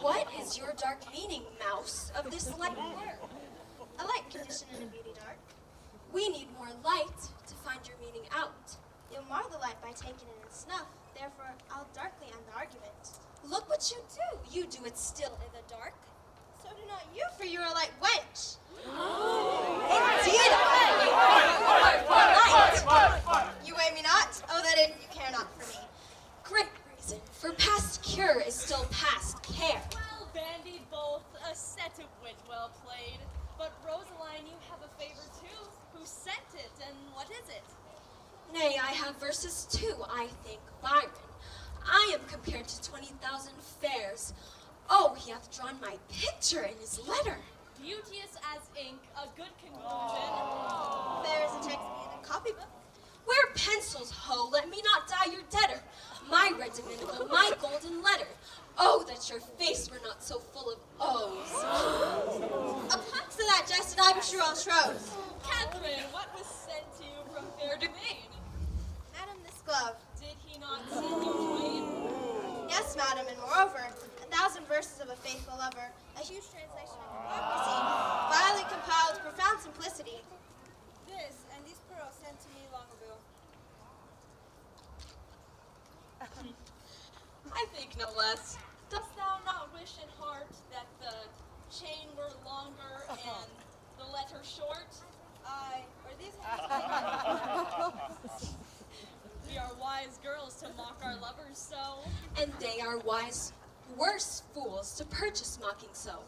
Speaker 14: What is your dark meaning, mouse, of this light word?
Speaker 13: A light condition in a beauty dark.
Speaker 14: We need more light to find your meaning out.
Speaker 13: You'll mar the light by taking it in snuff, therefore I'll darkly end the argument.
Speaker 14: Look what you do. You do it still in the dark.
Speaker 13: So do not you, for you are a light wench.
Speaker 14: Indeed, light.
Speaker 13: You weigh me not? Oh, that in you care not for me.
Speaker 14: Great reason, for past cure is still past care.
Speaker 11: Well bandied both, a set of wit well played. But Rosaline, you have a favor too. Who sent it, and what is it?
Speaker 14: Nay, I have verses too, I think, Byron. I am compared to 20,000 fairs. Oh, he hath drawn my picture in his letter.
Speaker 11: Beauteous as ink, a good conclusion.
Speaker 13: There is a text in a copybook.
Speaker 14: Where pencils, ho, let me not die your debtor. My red dominical, my golden letter. Oh, that your face were not so full of O's.
Speaker 13: A pox to that jest, and I'm sure I'll troth.
Speaker 11: Catherine, what was sent to you from fair domain?
Speaker 13: Madam, this glove.
Speaker 11: Did he not send you twain?
Speaker 13: Yes, madam, and moreover, 1,000 verses of a faithful lover, a huge translation of democracy, vilely compiled, profound simplicity.
Speaker 12: This, and these pearls sent to me long ago.
Speaker 11: I think no less. Dost thou not wish in heart that the chain were longer and the letter short?
Speaker 12: Aye, or these
Speaker 11: We are wise girls to mock our lovers so.
Speaker 14: are wise, worse fools to purchase mocking so.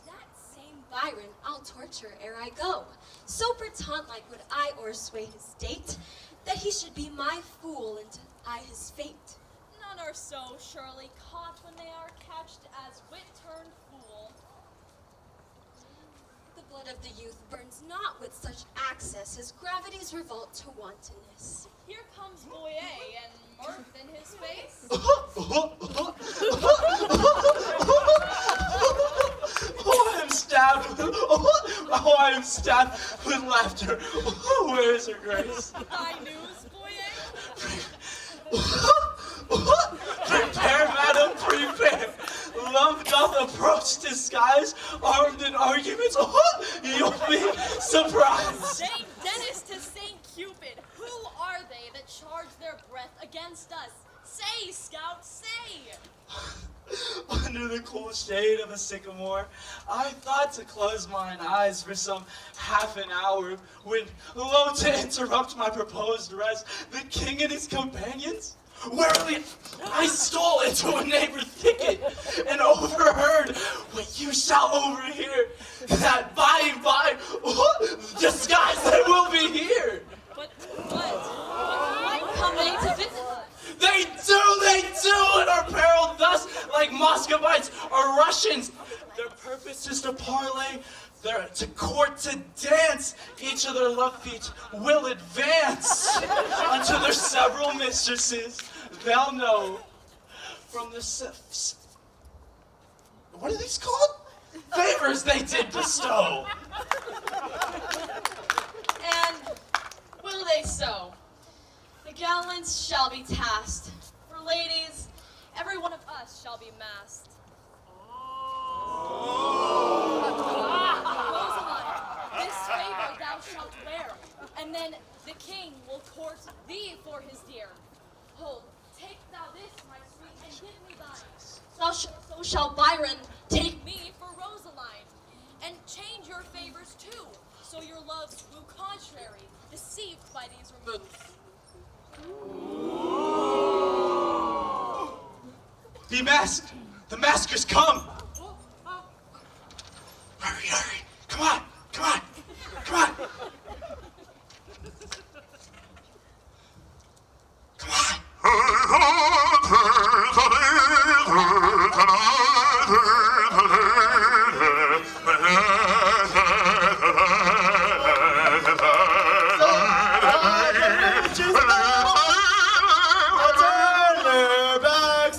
Speaker 14: That same Byron I'll torture ere I go. So per taunt-like would I o'ersway his state, that he should be my fool and I his fate.
Speaker 11: None are so surely caught when they are catched as wit turned fool.
Speaker 14: The blood of the youth burns not with such access as gravity's revolt to wantonness.
Speaker 11: Here comes Boyer and mirth in his face.
Speaker 10: Oh, I am stabbed. Oh, I am stabbed with laughter. Where is her grace?
Speaker 11: Thy news, Boyer?
Speaker 10: Prepare, madam, prepare. Love doth approach disguise, armed in arguments. You'll be surprised.
Speaker 11: Saint Dennis to Saint Cupid, who are they that charge their breath against us? Say, scout, say!
Speaker 10: Under the cool shade of a sycamore, I thought to close mine eyes for some half an hour, when, lo, to interrupt my proposed rest, the king and his companions, warily, I stole into a neighbor's thicket, and overheard what you shall overhear, that by and by, disguised they will be here.
Speaker 11: But what come they to visit us?
Speaker 10: They do, and are perilled thus like Muscovites or Russians. Their purpose is to parlay, to court, to dance. Each of their love feet will advance unto their several mistresses. They'll know from the what are these called? Favors they did bestow.
Speaker 11: And will they so? The gallants shall be tasked. For ladies, every one of us shall be masked. Rosaline, this favor thou shalt wear, and then the king will court thee for his dear. Hold, take thou this, my sweet, and give me thine. So shall Byron take me for Rosaline, and change your favors too, so your loves grew contrary, deceived by these removes.
Speaker 10: Be masked! The maskers come! Hurry, hurry! Come on! Come on! Come on! Come on!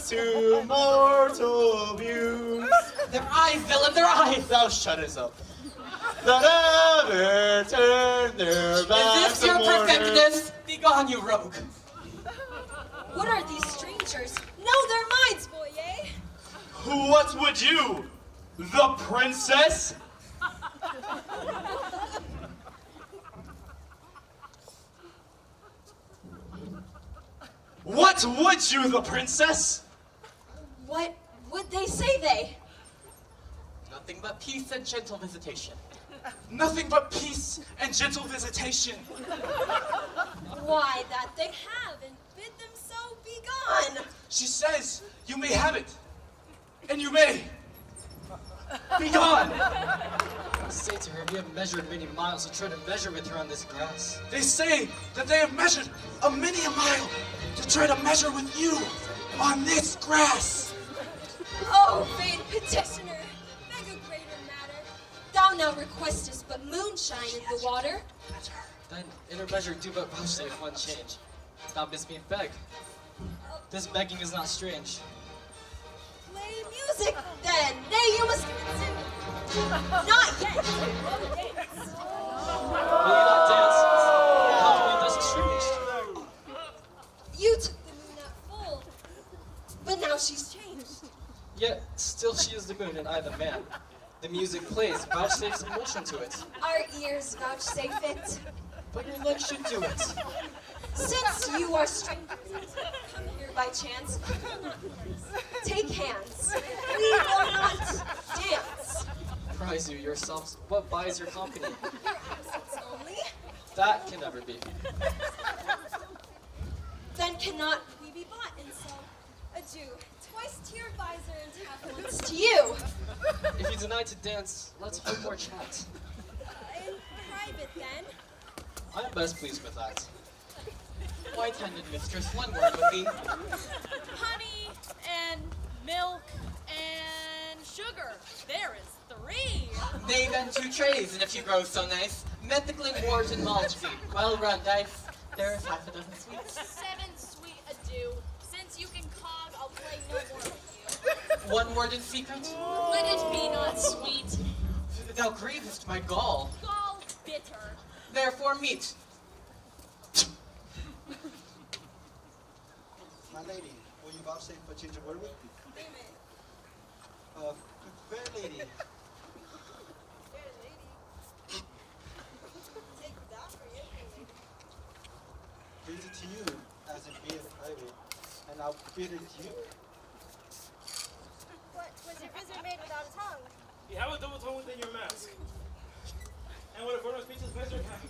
Speaker 8: To mortal views.
Speaker 5: Their eyes, villain, their eyes!
Speaker 8: Thou shutters up. That ever turn their backs.
Speaker 5: Is this your perfectness? Begone, you rogue!
Speaker 14: What are these strangers? Know their minds, Boyer!
Speaker 10: What would you? The princess? What would you, the princess?
Speaker 14: What would they say they?
Speaker 5: Nothing but peace and gentle visitation.
Speaker 10: Nothing but peace and gentle visitation.
Speaker 14: Why, that they have, and bid them so be gone.
Speaker 10: She says you may have it, and you may be gone.
Speaker 2: Say to her, we have measured many miles to try to measure with her on this grass.
Speaker 10: They say that they have measured many a mile to try to measure with you on this grass.
Speaker 14: Oh, vain petitioner, beg a greater matter. Thou now requestest but moonshine in the water.
Speaker 2: Then in her measure do but vouchsafe one change. Thou bidst me beg. This begging is not strange.
Speaker 14: Play music, then. Nay, you must continue. Not yet. Oh, dance.
Speaker 2: Will you not dance? How do we thus strange?
Speaker 14: You took the moon at full, but now she's changed.
Speaker 2: Yet still she is the moon and I the man. The music plays, vouchsafes emotion to it.
Speaker 14: Our ears vouchsafe it.
Speaker 2: But your legs should do it.
Speaker 14: Since you are strangers, come here by chance. Take hands. We will not dance.
Speaker 2: Prize you yourselves. What buys your company?
Speaker 14: Your absence only.
Speaker 2: That can never be.
Speaker 14: Then cannot we be bought and so?
Speaker 12: A Jew, twice to your advisor and half once
Speaker 14: It's to you.
Speaker 2: If you deny to dance, let's hold more chat.
Speaker 12: in private then.
Speaker 2: I'm best pleased with that.
Speaker 5: White-handed mistress, one word with thee.
Speaker 11: Honey and milk and sugar. There is 3.
Speaker 5: Nay, then 2 trays, and if you grow so nice, Methicling wart and Maltby. Well run, dice. There is half a dozen sweets.
Speaker 11: 7 sweet ado. Since you can cog, I'll play no more with you.
Speaker 5: One word in secret.
Speaker 11: Let it be not sweet.
Speaker 5: Thou grievest my gall.
Speaker 11: Gall bitter.
Speaker 5: Therefore meat.
Speaker 4: My lady, will you vouchsafe a change of word with me?
Speaker 12: Amen.
Speaker 4: Fair lady,
Speaker 12: Fair lady. Take that for your lady.
Speaker 4: bid it to you, as in be it private, and I'll bid it to you.
Speaker 12: What was your visitor made without a tongue?
Speaker 3: You have a double tone within your mask. And what a form of speech is better have.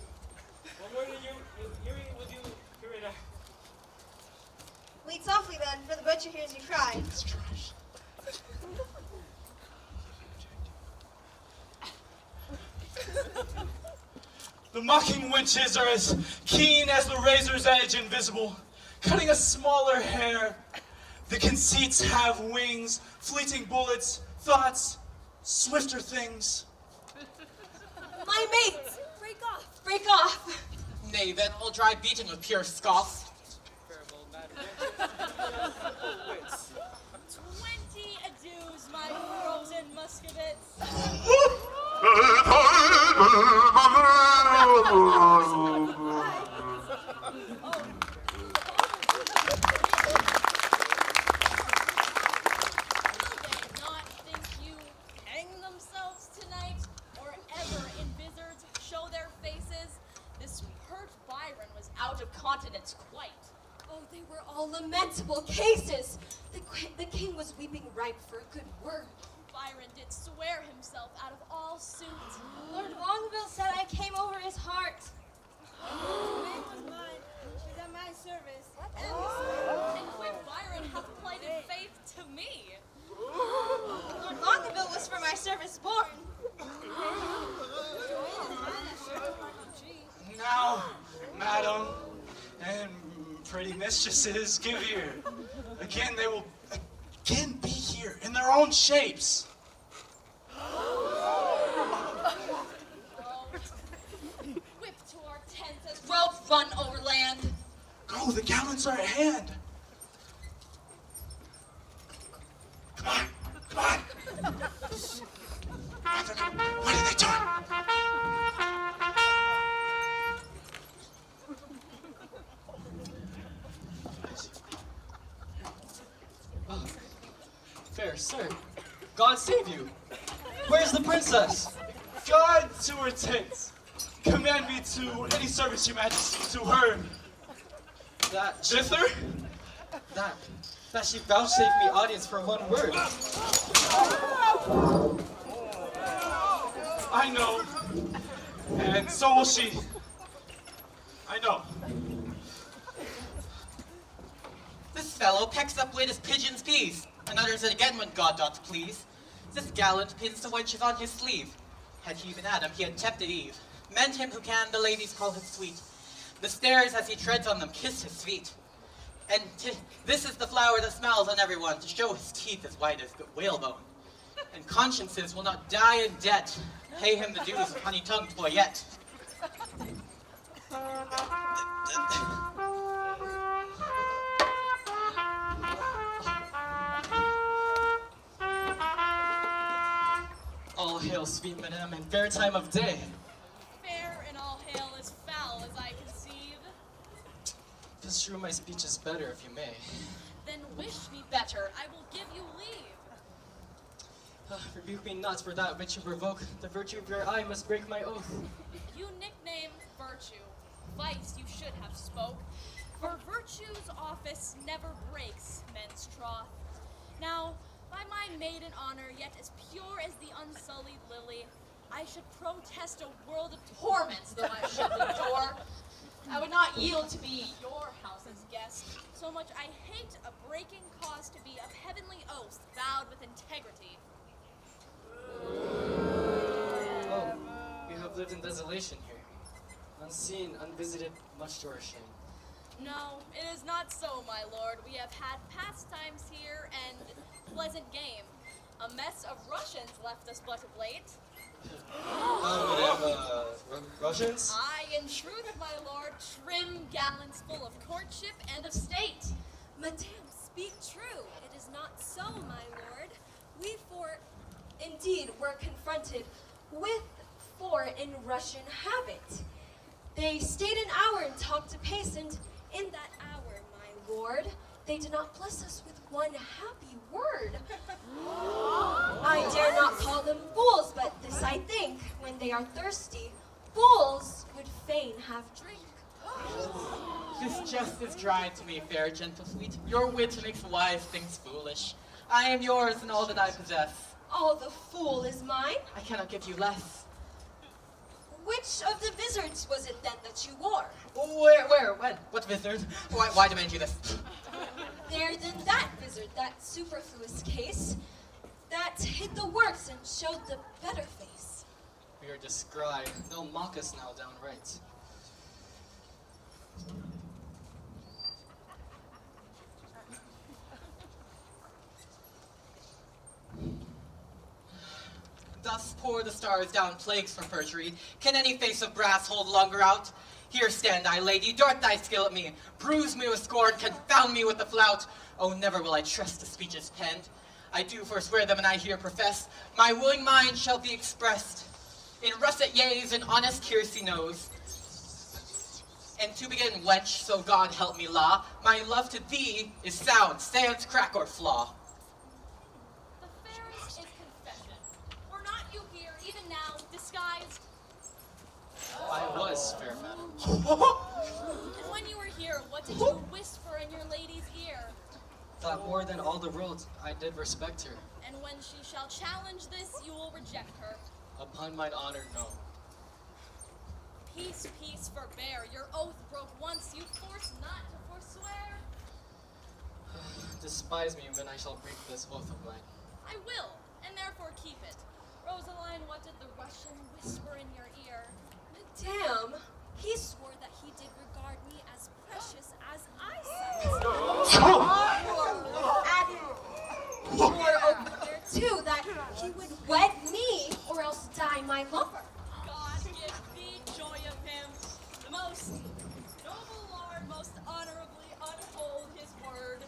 Speaker 3: One word in your hearing with you here right now.
Speaker 13: Lead softly then, for the butcher hears you cry.
Speaker 10: The mocking winches are as keen as the razor's edge invisible, cutting a smaller hair. The conceits have wings, fleeting bullets, thoughts, swifter things.
Speaker 14: My mates, break off, break off.
Speaker 5: Nay, then all dry beating with pure scoff.
Speaker 11: 20 ados, my frozen muscovits. Not think you hang themselves tonight, or ever in Vizards show their faces? This pert Byron was out of continence quite.
Speaker 14: Oh, they were all lamentable cases. The king was weeping ripe for a good word.
Speaker 11: Byron did swear himself out of all suit.
Speaker 13: Lord Longville said I came over his heart.
Speaker 12: The name was mine. She's at my service.
Speaker 11: And quick Byron hath plighted faith to me.
Speaker 13: Lord Longville was for my service born.
Speaker 10: Now, madam, and pretty mistresses, give ear. Again, they will again be here in their own shapes.
Speaker 11: Whip to our tents as ropes run over land.
Speaker 10: Go, the gallants are at hand. Come on, come on. What are they doing?
Speaker 2: Oh, fair sir, God save you. Where's the princess?
Speaker 10: God to her tents. Command me to any service, your majesty, to her.
Speaker 2: That
Speaker 10: Thither?
Speaker 2: That she vouchsafed me audience for one word.
Speaker 10: I know. And so will she. I know.
Speaker 5: This fellow pecks up late as pigeon's peas, and utters it again when God doth please. This gallant pins the wenches on his sleeve. Had he been Adam, he had tempted Eve. Meant him who can, the ladies call him sweet. The stairs as he treads on them kiss his feet. And this is the flower that smiles on everyone, to show his teeth as white as the whalebone. And consciences will not die in debt. Pay him the dues of honey-tongued boyette.
Speaker 2: All hail, sweet madam, and fair time of day.
Speaker 11: Fair and all hail as foul as I conceive.
Speaker 2: Tis true my speech is better, if you may.
Speaker 11: Then wish me better, I will give you leave.
Speaker 2: Rebuke me not for that which you provoke. The virtue of your eye must break my oath.
Speaker 11: You nickname virtue. Vice you should have spoke. For virtue's office never breaks men's troth. Now, by my maiden honor, yet as pure as the unsullied lily, I should protest a world of torments, though I should endure. I would not yield to be your house's guest. so much I hate a breaking cause to be of heavenly oaths vowed with integrity.
Speaker 2: Oh, we have lived in desolation here. Unseen, unvisited, much to our shame.
Speaker 11: No, it is not so, my lord. We have had pastimes here and pleasant game. A mess of Russians left us but of late.
Speaker 2: Russians?
Speaker 11: Aye, in truth, my lord, trim gallants full of courtship and of state.
Speaker 14: Madame, speak true. It is not so, my lord. We four, indeed, were confronted with four in Russian habit. They stayed an hour and talked apace, and in that hour, my lord, they did not bless us with one happy word. I dare not call them fools, but this I think, when they are thirsty, fools would fain have drink.
Speaker 5: This jest is dry to me, fair gentle fleet. Your wit makes wise things foolish. I am yours and all that I possess.
Speaker 14: All the fool is mine.
Speaker 5: I cannot give you less.
Speaker 14: Which of the vizards was it then that you wore?
Speaker 5: Where, when? What vizard? Why demand you this?
Speaker 14: There then that vizard, that superfluous case, that hid the works and showed the better face.
Speaker 2: We are described. They'll mock us now downright.
Speaker 5: Thus pour the stars down plagues for perjury. Can any face of brass hold longer out? Here stand I, lady, dart thy skill at me. Bruise me with scorn, confound me with the flout. Oh, never will I trust the speeches penned. I do forswear them, and I here profess, my willing mind shall be expressed in russet yeas and honest kiersey noes. And to begin, wench, so God help me la, my love to thee is sound, sans crack or flaw.
Speaker 11: The fairest is confession. Were not you here, even now, disguised?
Speaker 2: I was, fair madam.
Speaker 11: And when you were here, what did you whisper in your lady's ear?
Speaker 2: Thought more than all the world, I did respect her.
Speaker 11: And when she shall challenge this, you will reject her.
Speaker 2: Upon mine honor, no.
Speaker 11: Peace, peace, forbear. Your oath broke once, you force not to forswear.
Speaker 2: Despise me when I shall break this oath of mine.
Speaker 11: I will, and therefore keep it. Rosaline, what did the Russian whisper in your ear?
Speaker 14: Madame, he swore that he did regard me as precious as eyesight. Moreover, too, that he would wed me or else die my lover.
Speaker 11: God give thee joy of him. The most noble lord most honorably unfold his word.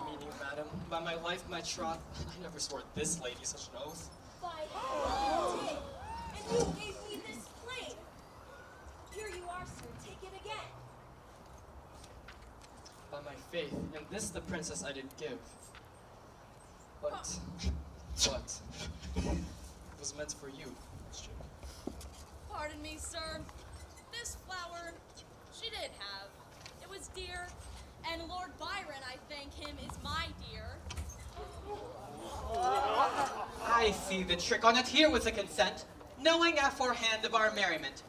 Speaker 2: Mean you, madam, by my life, my troth, I never swore this lady such an oath.
Speaker 14: By heaven, you did, and you gave me this flame. Here you are, sir. Take it again.
Speaker 2: By my faith, and this the princess I did give. But, it was meant for you.
Speaker 11: Pardon me, sir. This flower, she did have. It was dear, and Lord Byron, I thank him, is my dear.
Speaker 5: I see the trick on it. Here was a consent, knowing aforehand of our merriment.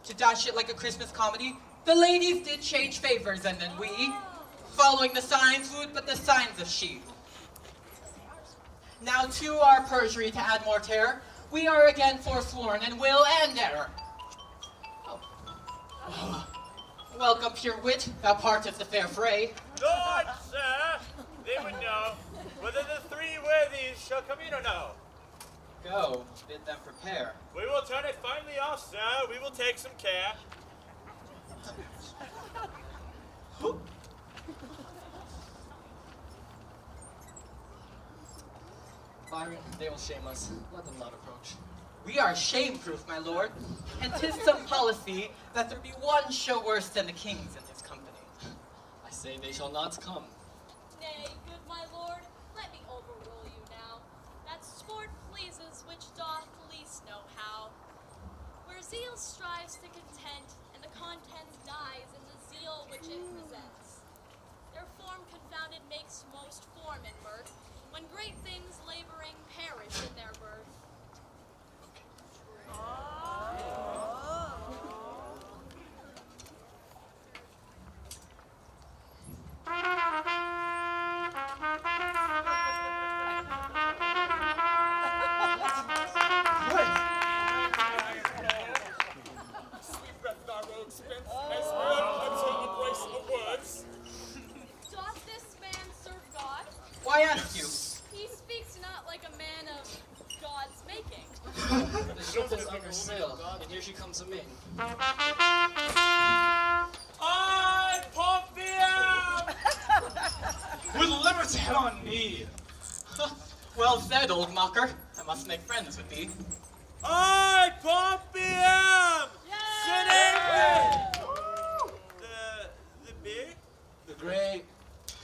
Speaker 5: To dash it like a Christmas comedy, the ladies did change favors, and then we, following the signs, wooed but the signs of she. Now to our perjury to add more terror, we are again forsworn in will and error. Oh. Welcome, pure wit, thou part of the fair fray.
Speaker 6: Lord, sir, they would know whether the three worthies shall come in or no.
Speaker 2: Go, bid them prepare.
Speaker 6: We will turn it finely off, sir. We will take some care.
Speaker 2: Byron, they will shame us. Let them not approach.
Speaker 5: We are shame-proof, my lord, and 'tis some policy that there be one show worse than the king's in his company.
Speaker 2: I say they shall not come.
Speaker 11: Nay, good my lord, let me overrule you now. That sport pleases which doth least know how. Where zeal strives to content, and the content dies in the zeal which it presents. Their form confounded makes most form in mirth, when great things laboring perish in their birth.
Speaker 3: I, Pompeian!
Speaker 10: With liberty on knee.
Speaker 5: Well said, old mocker. I must make friends with thee.
Speaker 6: I, Pompeian! Sitting the big?
Speaker 8: The great.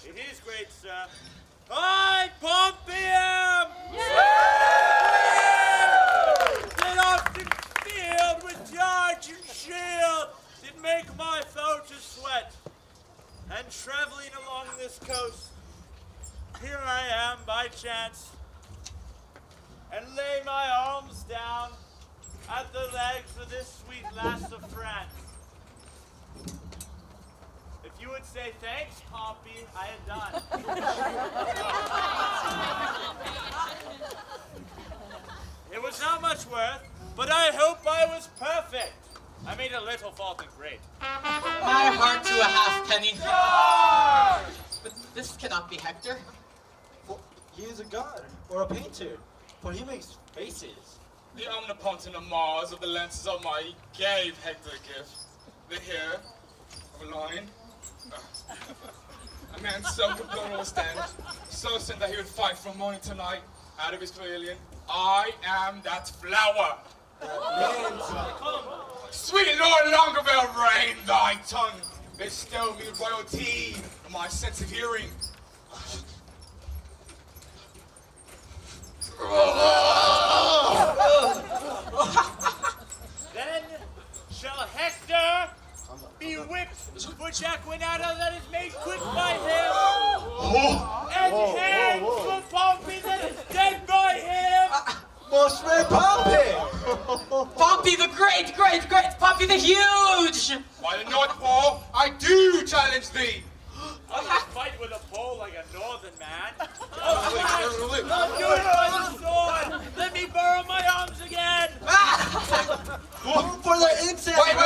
Speaker 6: It is great, sir. I, Pompeian! That often field with charge and shield did make my foe to sweat. And traveling along this coast, here I am by chance, and lay my arms down at the legs of this sweet lass of France. If you would say thanks, Pompey, I had done. It was not much worth, but I hope I was perfect. I made a little fault and great.
Speaker 5: My heart to a halfpenny. But this cannot be Hector.
Speaker 4: For he is a god, or a painter, for he makes faces.
Speaker 7: The omnipotent of Mars of the lances of Almighty gave Hector a gift. The hair of a lion. A man so good will stand, so sent that he would fight from morning to night out of his pavilion. I am that flower. Sweet Lord Longueville, reign thy tongue. Bestow me royalty and my sense of hearing.
Speaker 6: Then shall Hector be whipped for Jaquinata that is made quick by him, and hanged for Pompey that is dead by him.
Speaker 4: Most great Pompey!
Speaker 5: Pompey the great, great, great! Pompey the huge!
Speaker 7: By the North Pole, I do challenge thee.
Speaker 6: I'll just fight with a pole like a northern man. I'll do it by the sword. Let me borrow my arms again.
Speaker 4: For the incense!
Speaker 7: Wait!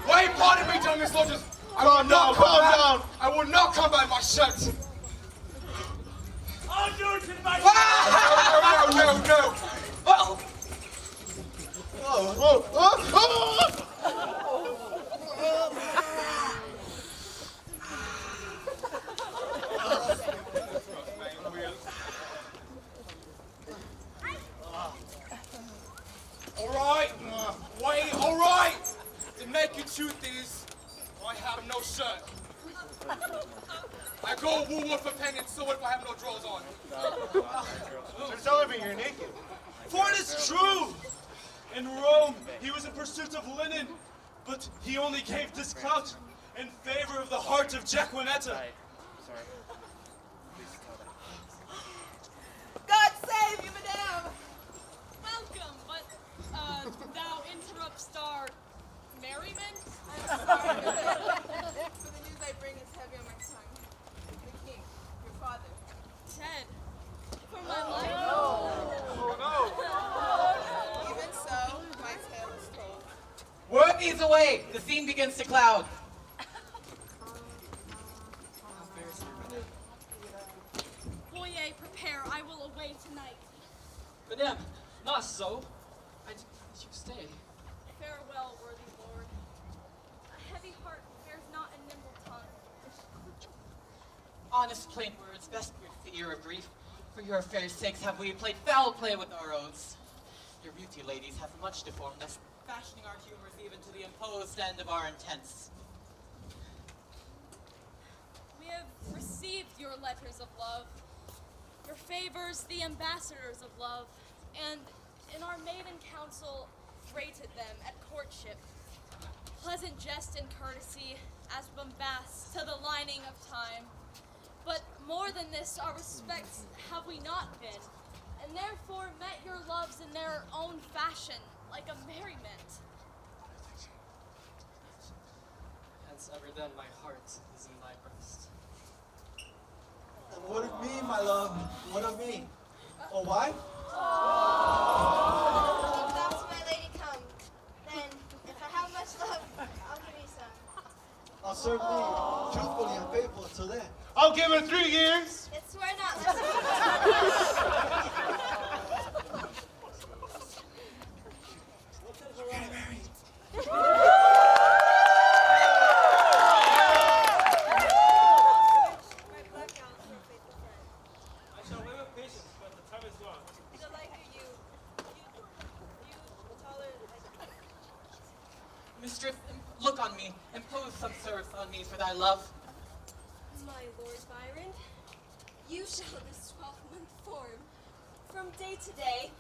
Speaker 7: Wait, pardon me, gentlemen soldiers.
Speaker 8: Calm down.
Speaker 7: I will not come by my shirt.
Speaker 6: I'll do it in my
Speaker 7: No.
Speaker 5: Well,
Speaker 7: All right. The naked truth is, I have no shirt. I go woo for penance, so what if I have no drawers on?
Speaker 8: You're telling me you're naked.
Speaker 10: For it is true! In Rome, he was in pursuit of linen, but he only gave this clout in favor of the heart of Jaquinetta.
Speaker 9: God save you, madame!
Speaker 11: Welcome, but, thou interruptst our merriment?
Speaker 9: I'm sorry, for the news I bring is heavy on my tongue. The king, your father.
Speaker 11: Ted, for my life.
Speaker 9: Even so, my tale is told.
Speaker 5: word these away! The scene begins to cloud.
Speaker 11: Boyer, prepare. I will away tonight.
Speaker 2: Madame, not so. I did you stay.
Speaker 11: Farewell, worthy lord. A heavy heart bears not a nimble tongue.
Speaker 5: Honest plain words, best rid the ear of grief. For your affairs' sakes have we played foul play with our oaths. Your beauty, ladies, hath much deformed us, fashioning our humors even to the imposed end of our intents.
Speaker 11: We have received your letters of love, your favors, the ambassadors of love, and in our maiden council rated them at courtship. Pleasant jest and courtesy, as bombast to the lining of time. But more than this, our respects have we not been, and therefore met your loves in their own fashion, like a merriment.
Speaker 2: Hence ever then my heart is in thy breast.
Speaker 4: And what of me, my love? What of me? Oh, why?
Speaker 13: Thou to my lady come. Then, if I have much love, I'll give you some.
Speaker 4: I'll serve thee truthfully and faithful till then.
Speaker 10: I'll give her 3 years.
Speaker 13: It's swear not.
Speaker 3: I shall wait with patience, but the time is gone.
Speaker 5: Mistress, look on me. Impose some service on me for thy love.
Speaker 14: My Lord Byron, you shall this 12-month form, from day to day,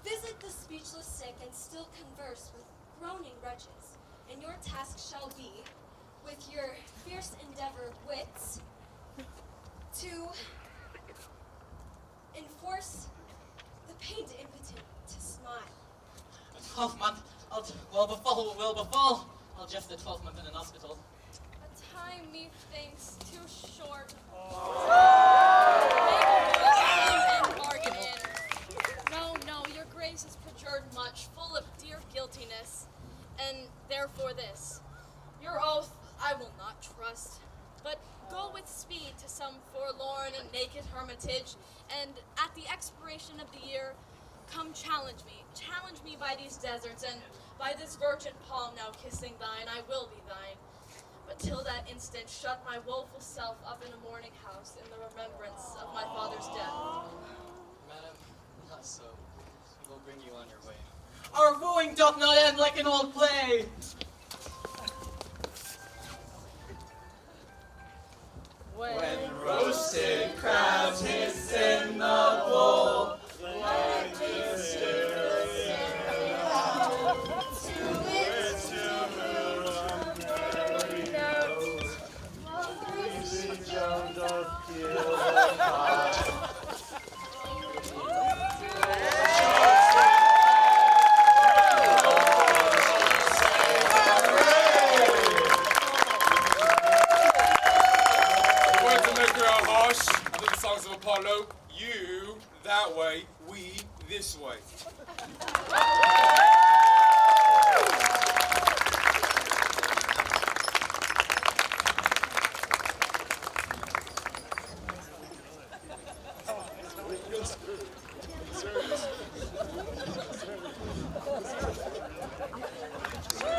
Speaker 14: visit the speechless sick and still converse with groaning wretches, and your task shall be, with your fierce endeavor wits, to enforce the pained impotent to smile.
Speaker 5: A 12-month, will befall. I'll just a 12-month in an hospital.
Speaker 11: A time methinks too short. Make a bargain. No, your grace has perjured much, full of dear guiltiness, and therefore this. Your oath I will not trust, but go with speed to some forlorn and naked hermitage, and at the expiration of the year, come challenge me by these deserts, and by this virgin palm now kissing thine, I will be thine. But till that instant, shut my woeful self up in a mourning house in the remembrance of my father's death.
Speaker 2: Madam, not so. We will bring you on your way.
Speaker 5: Our wooing doth not end like an old play.
Speaker 17: When roasted crabs hiss in the bowl, like this
Speaker 15: songs of Apollo, you that way, we this way.